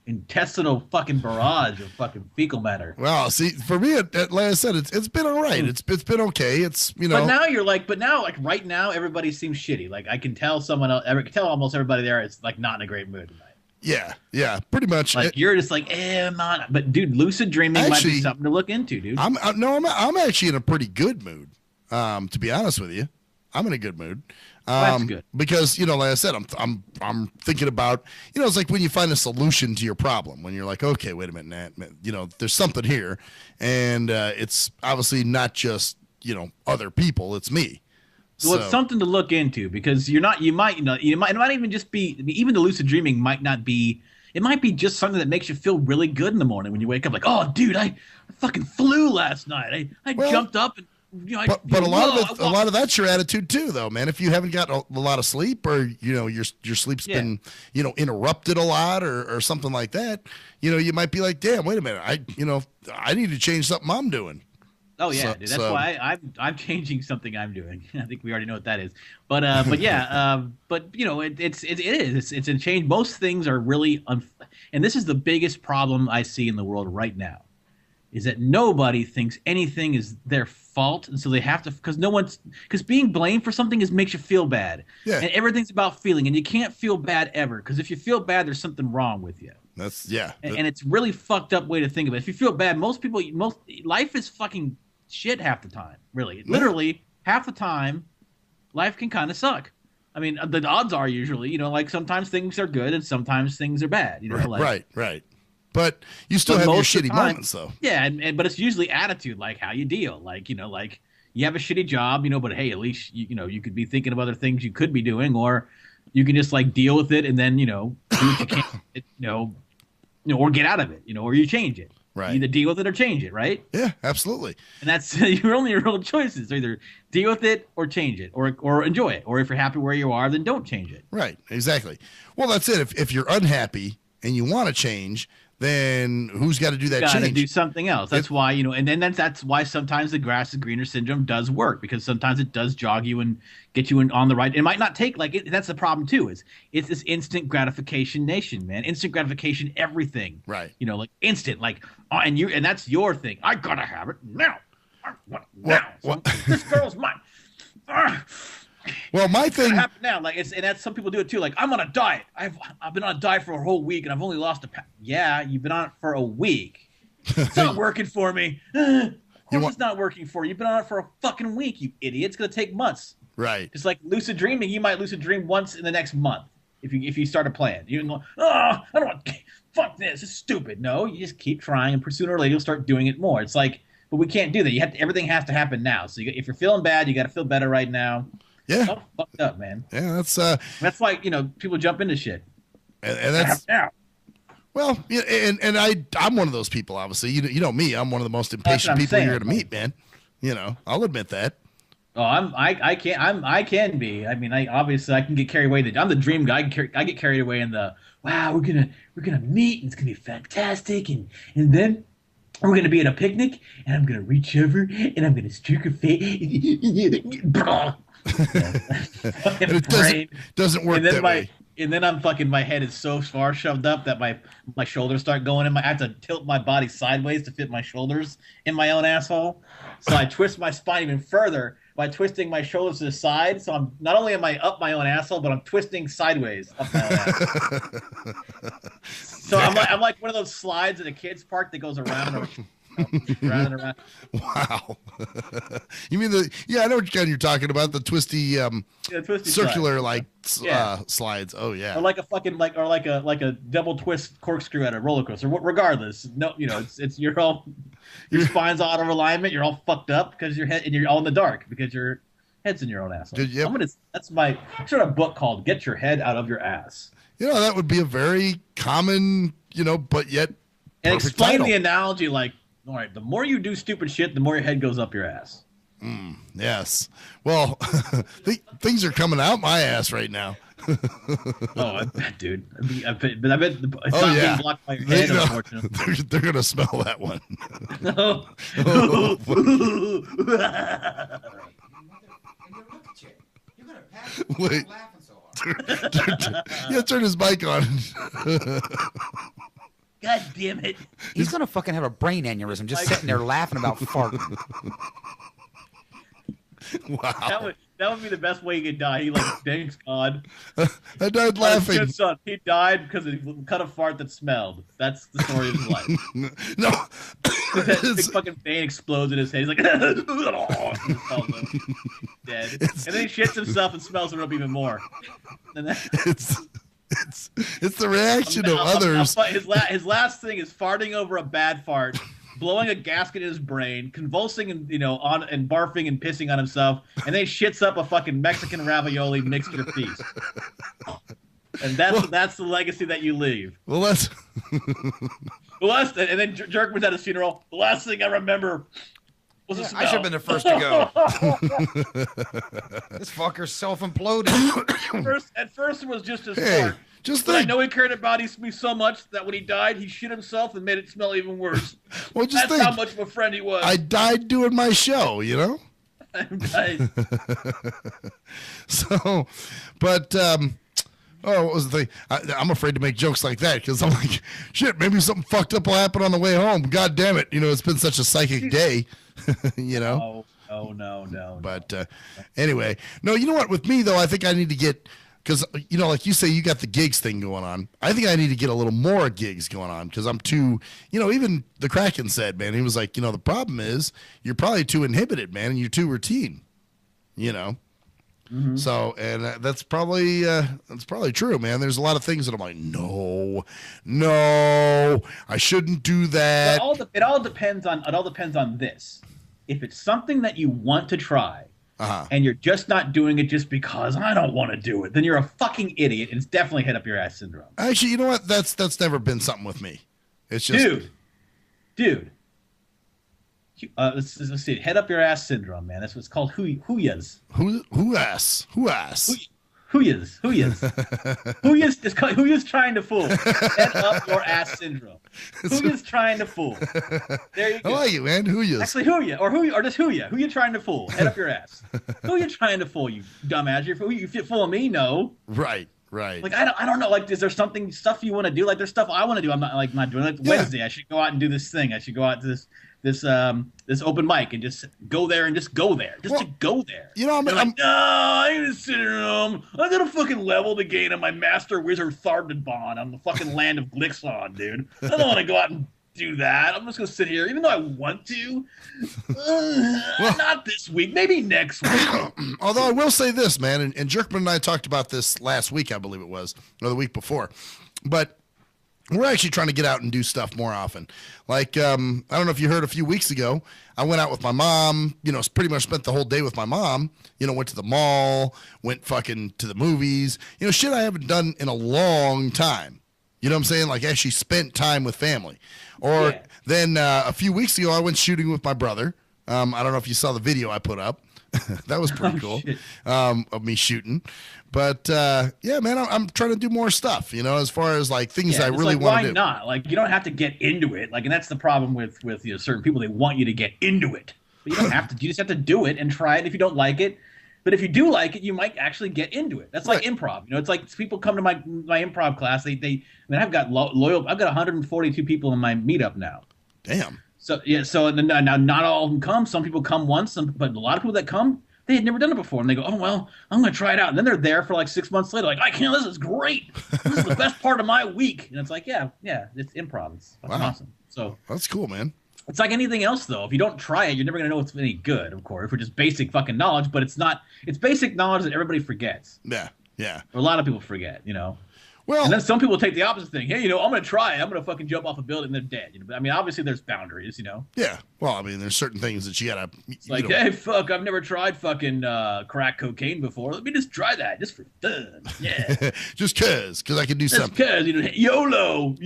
intestinal fucking barrage of fucking fecal matter. Well, see, for me, like I said, it's been all right. It's been okay. It's, you know. But now you're like, right now everybody seems shitty. Like I can tell I can tell almost everybody there is like not in a great mood tonight. Yeah, pretty much. Like you're just like, I'm not. But dude, lucid dreaming might be something to look into, dude. I'm actually in a pretty good mood. To be honest with you, I'm in a good mood. That's good. Because, you know, like I said, I'm thinking about, you know, it's like when you find a solution to your problem, when you're like, okay, wait a minute, Nat, you know, there's something here, and it's obviously not just, you know, other people, it's me. Well, it's something to look into because it might even just be, even the lucid dreaming might not be, it might be just something that makes you feel really good in the morning when you wake up, like, oh, dude, I fucking flew last night. I jumped up and. You know, but a lot of that's your attitude too, though, man. If you haven't got a lot of sleep, or you know your sleep's been, you know, interrupted a lot, or something like that, you know, you might be like, damn, wait a minute, I need to change something I'm doing. Oh yeah, dude, that's why I'm changing something I'm doing. I think we already know what that is. But yeah, but you know, it's a change. Most things are really, and this is the biggest problem I see in the world right now. Is that nobody thinks anything is their fault, and so they have to, because being blamed for something makes you feel bad. Yeah. And everything's about feeling, and you can't feel bad ever, because if you feel bad, there's something wrong with you. And it's really fucked up way to think of it. If you feel bad, most life is fucking shit half the time. Really, literally half the time, life can kind of suck. I mean, the odds are usually, you know, like sometimes things are good and sometimes things are bad. You know, right. But you still have your shitty moments, though. Yeah, but it's usually attitude, like how you deal. Like, you know, like you have a shitty job, you know, but hey, at least, you know, you could be thinking of other things you could be doing, or you can just like deal with it and then, you know, do what you can, you know, or get out of it, you know, or you change it. Right. You either deal with it or change it, right? Yeah, absolutely. And that's your only real choices. Either deal with it or change it, or enjoy it. Or if you're happy where you are, then don't change it. Right, exactly. Well, that's it. If you're unhappy and you want to change, then who's got to do that change? Got to do something else. That's why, you know, and then that's why sometimes the grass is greener syndrome does work, because sometimes it does jog you and get you on the right. It might not take that's the problem too. It's this instant gratification nation, man. Instant gratification, everything. Right. You know, like instant, like, and that's your thing. I gotta have it now. So this girl's mine. Well, my thing now, like, and that's some people do it too. Like, I'm on a diet. I've been on a diet for a whole week, and I've only lost a pound. Yeah, you've been on it for a week. It's not working for me. Of course, it's not working for you. You've been on it for a fucking week, you idiot. It's gonna take months. Right. Just like lucid dreaming, you might lucid dream once in the next month if you start a plan. You can go, I don't want. Fuck this. It's stupid. No, you just keep trying, and sooner or later you'll start doing it more. It's like, but we can't do that. Everything has to happen now. So if you're feeling bad, you got to feel better right now. Yeah. It's all fucked up, man. Yeah, that's why, you know, people jump into shit. And that's well, yeah, and I'm one of those people. Obviously, you know me. I'm one of the most impatient people you're going to meet, man. You know, I'll admit that. Oh, I can be. I mean, I can get carried away. I'm the dream guy. I get carried away in the wow. We're gonna meet, and it's gonna be fantastic, and then we're gonna be at a picnic, and I'm gonna reach over and I'm gonna stroke her face. It doesn't work that way. And then my head is so far shoved up that my shoulders start going I have to tilt my body sideways to fit my shoulders in my own asshole. So I twist my spine even further by twisting my shoulders to the side. So I'm not only am I up my own asshole, but I'm twisting sideways up my own asshole. So I'm like one of those slides at a kid's park that goes around and around. Wow. You mean I know what kind you're talking about, the twisty circular slide. Slides. Oh yeah. Or like a fucking like a double twist corkscrew at a roller coaster. Regardless, no, you know, it's your spine's out of alignment. You're all fucked up because your head, and you're all in the dark because your head's in your own asshole. That's my sort of book called "Get Your Head Out of Your Ass." You know, that would be a very common, you know, but yet. And explain the analogy like, all right, the more you do stupid shit, the more your head goes up your ass. Yes. Well, things are coming out my ass right now. Oh, I bet, dude. I bet it's not being blocked by your head, unfortunately. They're gonna smell that one. No. Wait. Yeah, turn his mic on. God damn it. He's gonna fucking have a brain aneurysm just sitting there laughing about farting. Wow. That would be the best way he could die. He like, thanks God. I died laughing. Good son. He died because he cut a fart that smelled. That's the story of his life. No. That big fucking vein explodes in his head. He's like, dead. And then he shits himself and smells him up even more. And then, it's the reaction of others. His last thing is farting over a bad fart, blowing a gasket in his brain, convulsing and and barfing and pissing on himself, and then he shits up a fucking Mexican ravioli mixture feast. And that's the legacy that you leave. Well, that's and then Jerkman's at his funeral. The last thing I remember was a smell. I should have been the first to go. This fucker's self-imploded. At first it was just his Hey, fart. just But I think. know he cared about me so much that when he died, he shit himself and made it smell even worse. Well, just That's think. how much of a friend he was. I died doing my show, you know? So, but, what was the thing? I'm afraid to make jokes like that because I'm like, shit, maybe something fucked up will happen on the way home. God damn it. It's been such a psychic day, Oh, no. But anyway, no, you know what? With me, though, I think I need to get, because, like you say, you got the gigs thing going on. I think I need to get a little more gigs going on because I'm too, even the Kraken said, man, he was like, the problem is you're probably too inhibited, man, and you're too routine, Mm-hmm. So, and that's probably true, man. There's a lot of things that I'm like, no, I shouldn't do that. It all depends on this. If it's something that you want to try, and you're just not doing it just because I don't want to do it, then you're a fucking idiot, and it's definitely head up your ass syndrome. Actually, you know what? That's never been something with me. It's just, dude. Let's see. Head up your ass syndrome, man. That's what's called huyas. Huyas. Huyas. Huyas trying to fool. Head up your ass syndrome. Huyas trying to fool. There you go. I like it, man. Huyas. Actually, or just huya. Who you trying to fool? Head up your ass. Who you trying to fool? You dumbass. You fooling me? No. Right. Like I don't know. Like, is there stuff you want to do? Like, there's stuff I want to do. I'm not doing. Like Wednesday, I should go out and do this thing. I should go out to this open mic and just go there to go there. I'm no, I'm gonna sit at home. I'm gonna fucking level the game on my master wizard Thardabon on the fucking land of Glixon, dude. I don't want to go out and do that. I'm just gonna sit here, even though I want to. Not this week. Maybe next week. Although I will say this, man, and Jerkman and I talked about this last week, I believe it was, or the week before, but we're actually trying to get out and do stuff more often. Like, I don't know if you heard a few weeks ago, I went out with my mom, pretty much spent the whole day with my mom, went to the mall, went fucking to the movies, shit I haven't done in a long time. You know what I'm saying? Like, actually spent time with family. Or then a few weeks ago, I went shooting with my brother. I don't know if you saw the video I put up. That was pretty cool of me shooting. But, yeah, man, I'm trying to do more stuff, as far as, like, things I really want to do. Why not? Like, you don't have to get into it. Like, and that's the problem with certain people. They want you to get into it. But you don't have to. You just have to do it and try it if you don't like it. But if you do like it, you might actually get into it. That's like improv. It's like people come to my improv class. I've got loyal. I've got 142 people in my meetup now. Damn. So yeah. So now not all of them come. Some people come once, but a lot of people that come, they had never done it before, and they go, "Oh well, I'm going to try it out." And then they're there for like 6 months later, like, "I can't. This is great. This is the best part of my week." And it's like, yeah, it's improv. It's fucking awesome. So that's cool, man. It's like anything else, though. If you don't try it, you're never going to know it's any good, of course, which is basic fucking knowledge, but it's not. It's basic knowledge that everybody forgets. Yeah. Or a lot of people forget, Well, and then some people take the opposite thing. Hey, I'm going to try it. I'm going to fucking jump off a building and they're dead. But I mean, obviously there's boundaries, Yeah. Well, I mean, there's certain things that you got to. Like, hey, fuck, I've never tried fucking crack cocaine before. Let me just try that just for fun. Yeah. Just because I can do something. Just because, YOLO.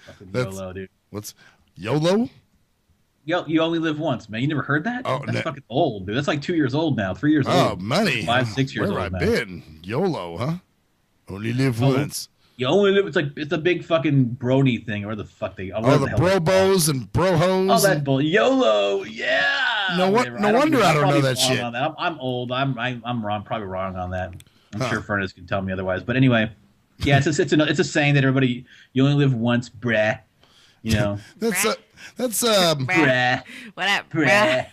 Fucking YOLO, dude. What's YOLO? You only live once, man. You never heard that? Oh, that's fucking old, dude. That's like 2 years old now, 3 years old. Oh, money. 5, 6 years Where old have I now. been? YOLO, huh? Only live once. You only live. It's a big fucking brony thing, or the fuck they. Oh, the brobos and brohos. Oh, that bull. YOLO, yeah. No wonder I don't know that shit. I'm old. I'm wrong. Probably wrong on that. I'm sure Furnace can tell me otherwise. But anyway, yeah, it's a saying that everybody, you only live once, bruh. You know. That's Bruh. What up, bruh?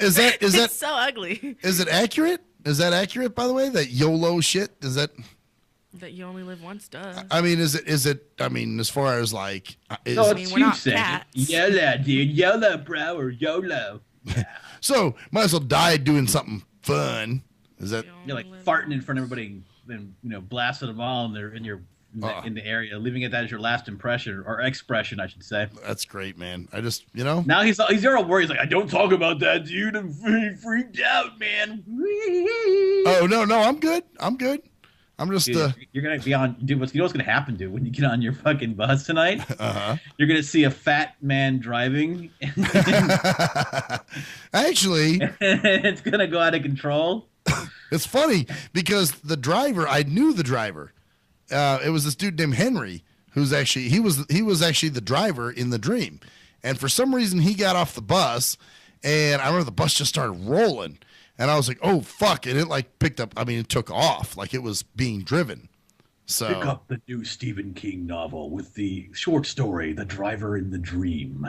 Is that It's so ugly. Is it accurate? Is that accurate, by the way? That YOLO shit? Is that? That you only live once does. I mean, is it? I mean, as far as like, no, it's we're not saying cats. YOLO, dude, YOLO, bro, or YOLO. Yeah. So might as well die doing something fun. Is that? You're like farting in front of everybody and blasting them all in the area, leaving it that as your last impression or expression, I should say. That's great, man. I just now he's all worried. He's like, I don't talk about that, dude. I'm freaked out, man. Oh no, I'm good. I'm just dude, you're gonna be on, dude. You know what's gonna happen, dude, when you get on your fucking bus tonight? You're gonna see a fat man driving. Actually, it's gonna go out of control. It's funny because I knew the driver. It was this dude named Henry, who's actually he was actually the driver in the dream, and for some reason he got off the bus, and I remember the bus just started rolling. And I was like, oh, fuck. And it like picked up. I mean, it took off like it was being driven. So pick up the new Stephen King novel with the short story, The Driver in the Dream.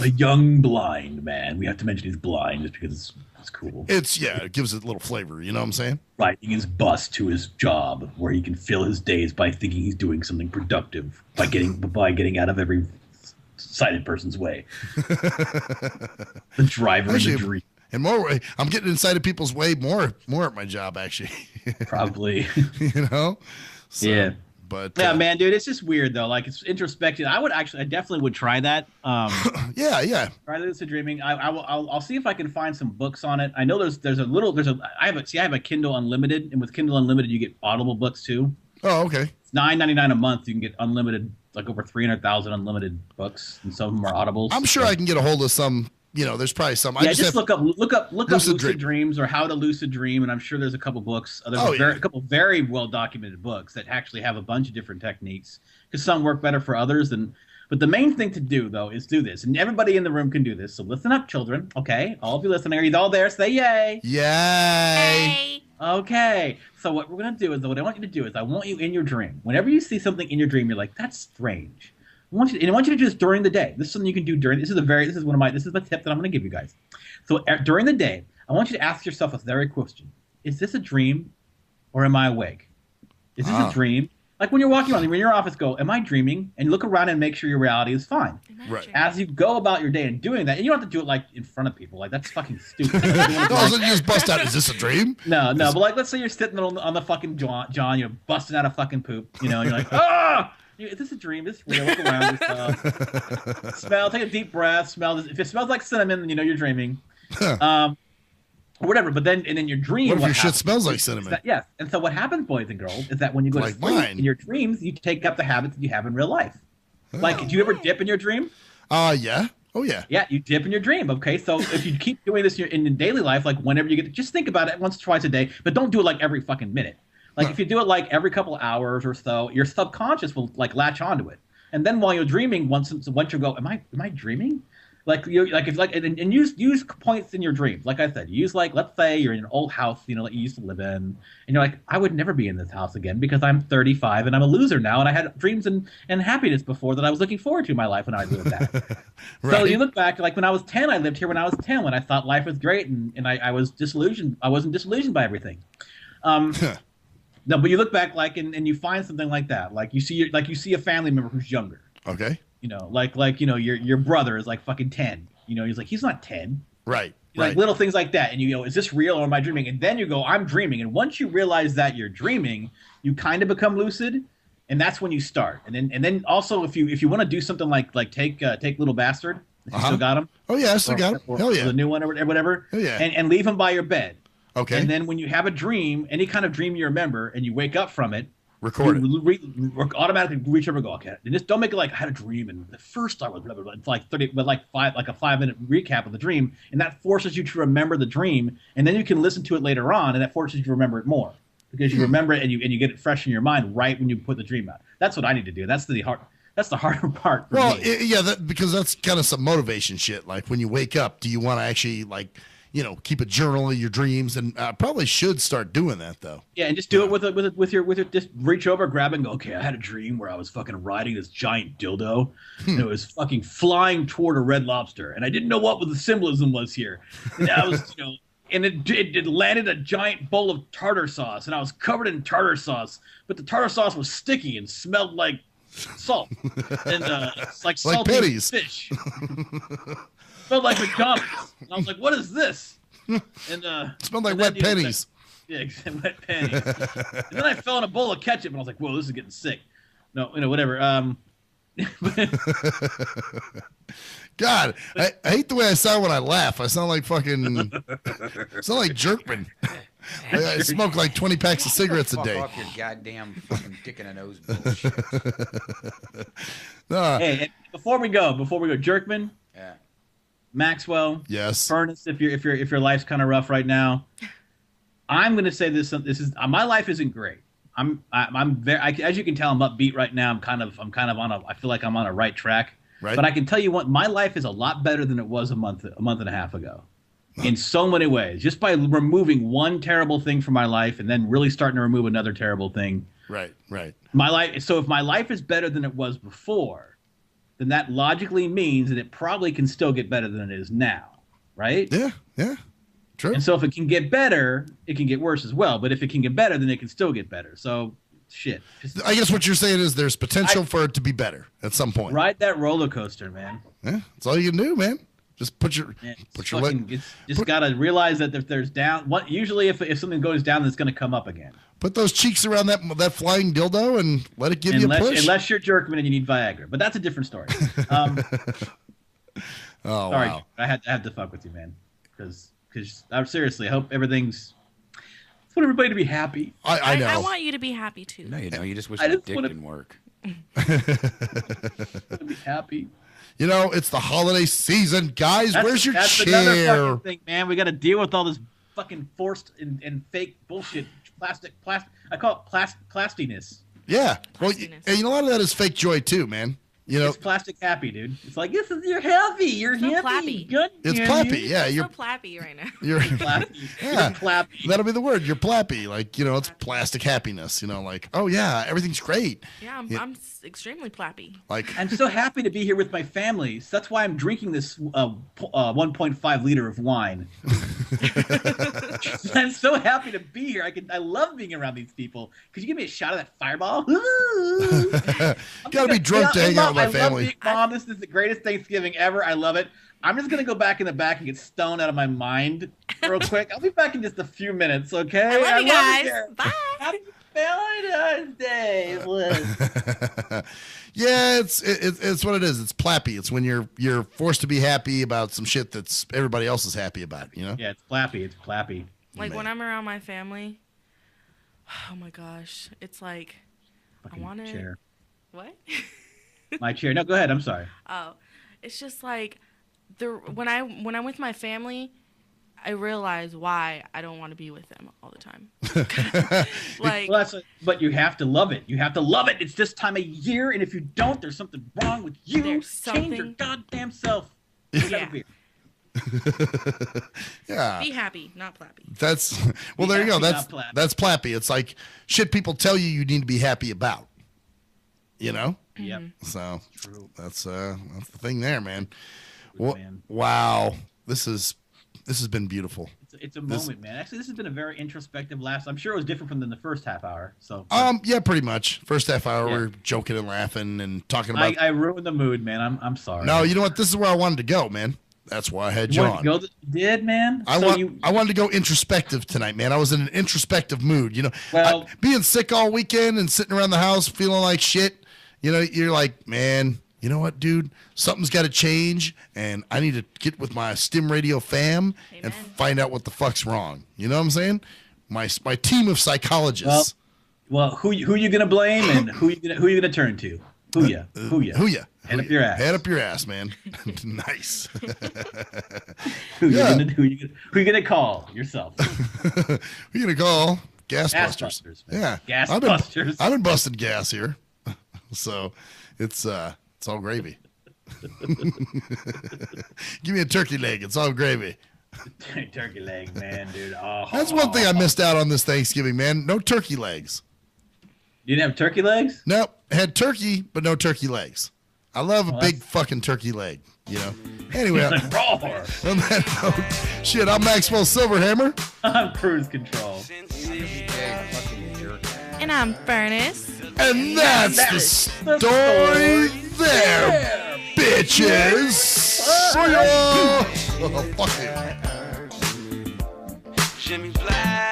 A young blind man. We have to mention he's blind just because it's cool. It gives it a little flavor. You know what I'm saying? Riding his bus to his job where he can fill his days by thinking he's doing something productive by getting out of every sighted person's way. The Driver in the Dream. And more, I'm getting inside of people's way more at my job, actually. Probably. You know? So, yeah. But yeah, man, dude, it's just weird though. Like it's introspective. I definitely would try that. Yeah. Try lucid dreaming. I'll see if I can find some books on it. I know I have a Kindle Unlimited, and with Kindle Unlimited you get Audible books too. Oh, okay. It's $9.99 a month. You can get unlimited, like over 300,000 unlimited books, and some of them are Audibles. I'm sure I can get a hold of some. There's probably some. Yeah, just look up lucid dreams or how to lucid dream, and I'm sure there's a couple books. There's a couple very well documented books that actually have a bunch of different techniques, because some work better for others. But the main thing to do though is do this, and everybody in the room can do this. So listen up, children. Okay, all of you listening, are you all there? Say yay! Yay! Okay. So what we're gonna do is, what I want you to do is, I want you in your dream. Whenever you see something in your dream, you're like, that's strange. I want you to do this during the day. This is something you can do this is a tip that I'm going to give you guys. So during the day, I want you to ask yourself a very question. Is this a dream or am I awake? Is this a dream? Like when you're walking around, when you're in your office, go, am I dreaming? And look around and make sure your reality is fine. Right. As you go about your day and doing that, and you don't have to do it like in front of people. Like that's fucking stupid. You just bust out, is this a dream? No, but like let's say you're sitting on the fucking John, you're busting out a fucking poop, and you're like, ah! Is this a dream? Is this real? Look around yourself. Smell. Take a deep breath. Smell. If it smells like cinnamon, then you know you're dreaming. Or whatever. But then, your dream. What if your shit smells like cinnamon? Yes. And so what happens, boys and girls, is that when you go to sleep in your dreams, you take up the habits that you have in real life. Like, do you ever dip in your dream? Yeah. Oh yeah. Yeah, you dip in your dream. Okay, so if you keep doing this in your daily life, like whenever you just think about it once or twice a day, but don't do it like every fucking minute. Like if you do it like every couple hours or so, your subconscious will like latch onto it, and then while you're dreaming, once you go, am I dreaming? Like and use points in your dreams. Like I said, use let's say you're in an old house, that you used to live in, and you're like, I would never be in this house again because I'm 35 and I'm a loser now, and I had dreams and happiness before that I was looking forward to in my life when I lived that. Right. So you look back, like when I was 10, I lived here when I was 10, when I thought life was great, and I was disillusioned. I wasn't disillusioned by everything. No, but you look back and you find something like that. Like you see a family member who's younger. Okay. Your brother is like fucking 10. He's not 10. Right. Like little things like that. And you go, is this real or am I dreaming? And then you go, I'm dreaming. And once you realize that you're dreaming, you kind of become lucid. And that's when you start. And then also if you want to do something like take Little Bastard, if you still got him. Oh yeah, I still got him. Hell yeah. The new one or whatever. Hell yeah. And leave him by your bed. Okay. And then when you have a dream, any kind of dream you remember, and you wake up from it, Record it. Automatically reach over and go, okay. And just don't make it like I had a dream and the first time was blah, blah, blah. It's like 30, but like a 5-minute recap of the dream, and that forces you to remember the dream, and then you can listen to it later on, and that forces you to remember it more because you remember it and you get it fresh in your mind right when you put the dream out. That's what I need to do. That's the harder part. For me. Because that's kind of some motivation shit. Like when you wake up, do you want to actually keep a journal of your dreams? And I probably should start doing that though. Yeah, and just do it with your just reach over, grab it, and go. Okay, I had a dream where I was fucking riding this giant dildo, and it was fucking flying toward a Red Lobster, and I didn't know what the symbolism was here, and I was and it landed a giant bowl of tartar sauce, and I was covered in tartar sauce, but the tartar sauce was sticky and smelled like salt, and it's like salty pennies. Fish. Smelled like McDonald's. And I was like, what is this? And smelled like wet pennies. Yeah, wet pennies. And then I fell in a bowl of ketchup, and I was like, whoa, this is getting sick. No, whatever. God, I hate the way I sound when I laugh. I sound like fucking. I sound like Jerkman. I smoke like 20 packs of cigarettes a day. Fuck off your goddamn fucking dick in a nose bullshit. Hey, before we go, Jerkman. Yeah. Maxwell. Yes. Furnace, if your life's kind of rough right now, I'm going to say this. This is my life isn't great. I'm very. As you can tell, I'm upbeat right now. I'm kind of on a. I feel like I'm on a right track. Right. But I can tell you what, my life is a lot better than it was a month and a half ago, in so many ways. Just by removing one terrible thing from my life and then really starting to remove another terrible thing. Right. My life. So if my life is better than it was before, then that logically means that it probably can still get better than it is now, right? Yeah, true. And so if it can get better, it can get worse as well. But if it can get better, then it can still get better. So, shit. I guess what you're saying is there's potential for it to be better at some point. Ride that roller coaster, man. Yeah, that's all you can do, man. Just put your leg. Just gotta realize that if there's down, usually if something goes down, it's gonna come up again. Put those cheeks around that flying dildo and let it give you a push. Unless you're Jerkman and you need Viagra, but that's a different story. Sorry, wow. I had to fuck with you, man. Because seriously, I hope everything's. I want everybody to be happy. I know. I want you to be happy too. No, you don't. You just wish your dick didn't work. To be happy. It's the holiday season, guys. Where's your that's chair? Another fucking thing, man. We got to deal with all this fucking forced and fake bullshit. Plastic. I call it plastiness. Yeah. Well, and a lot of that is fake joy too, man. It's plastic happy, dude. It's like you're happy. You're so happy. Plappy. Good. It's plappy. Yeah, you're so plappy right now. You're plappy. Yeah, plappy. That'll be the word. You're plappy. Like it's plastic happiness. Like, oh yeah, everything's great. Yeah, I'm extremely plappy. Like I'm so happy to be here with my family. So that's why I'm drinking this 1.5 liter of wine. I'm so happy to be here. I love being around these people. Could you give me a shot of that Fireball? Gotta be drunk to hang out with my family. Love Mom, this is the greatest Thanksgiving ever. I love it. I'm just gonna go back in the back and get stoned out of my mind real quick. I'll be back in just a few minutes, okay? I love you guys. Bye. Happy Valentine's Day. Yeah, it's what it is. It's plappy. It's when you're forced to be happy about some shit that's everybody else is happy about. Yeah, it's plappy. It's plappy. Like when I'm around my family, oh my gosh, it's like fucking I want to. Chair. What? My chair. No, go ahead. I'm sorry. Oh, it's just like when I'm with my family, I realize why I don't want to be with them all the time. But you have to love it. You have to love it. It's this time of year, and if you don't, there's something wrong with you. Change your goddamn self. Yeah. Yeah. Be happy, not plappy. There you go. That's plappy. It's like shit people tell you need to be happy about. Yep. So that's the thing there, man. Wow. This has been beautiful. It's a moment, man. Actually, this has been a very introspective last. I'm sure it was different than the first half hour. So yeah, pretty much. First half hour we're joking and laughing and talking about. I ruined the mood, man. I'm sorry. No, you know what? This is where I wanted to go, man. That's why I had you on. Did, man? I wanted to go introspective tonight, man. I was in an introspective mood. Being sick all weekend and sitting around the house feeling like shit. You're like, man, you know what, dude? Something's got to change, and I need to get with my Stim Radio fam and find out what the fuck's wrong. You know what I'm saying? My team of psychologists. Well, who you gonna blame and who you gonna turn to? Who ya? Head up your ass. Head up your ass, man. Nice. Who you gonna call yourself? Who you gonna call? Gas busters. Man. Yeah. Busters. I've been busting gas here. So it's all gravy. Give me a turkey leg. It's all gravy. Turkey leg, man, dude. Oh, that's one thing I missed out on this Thanksgiving, man. No turkey legs. You didn't have turkey legs? Nope. Had turkey, but no turkey legs. I love a big fucking turkey leg, you know. Anyway, on that note, shit, I'm Maxwell Silverhammer. I'm Cruise Control. And I'm Furnace. And that's the story there, bitches. Oh, fuck you. Jimmy Black.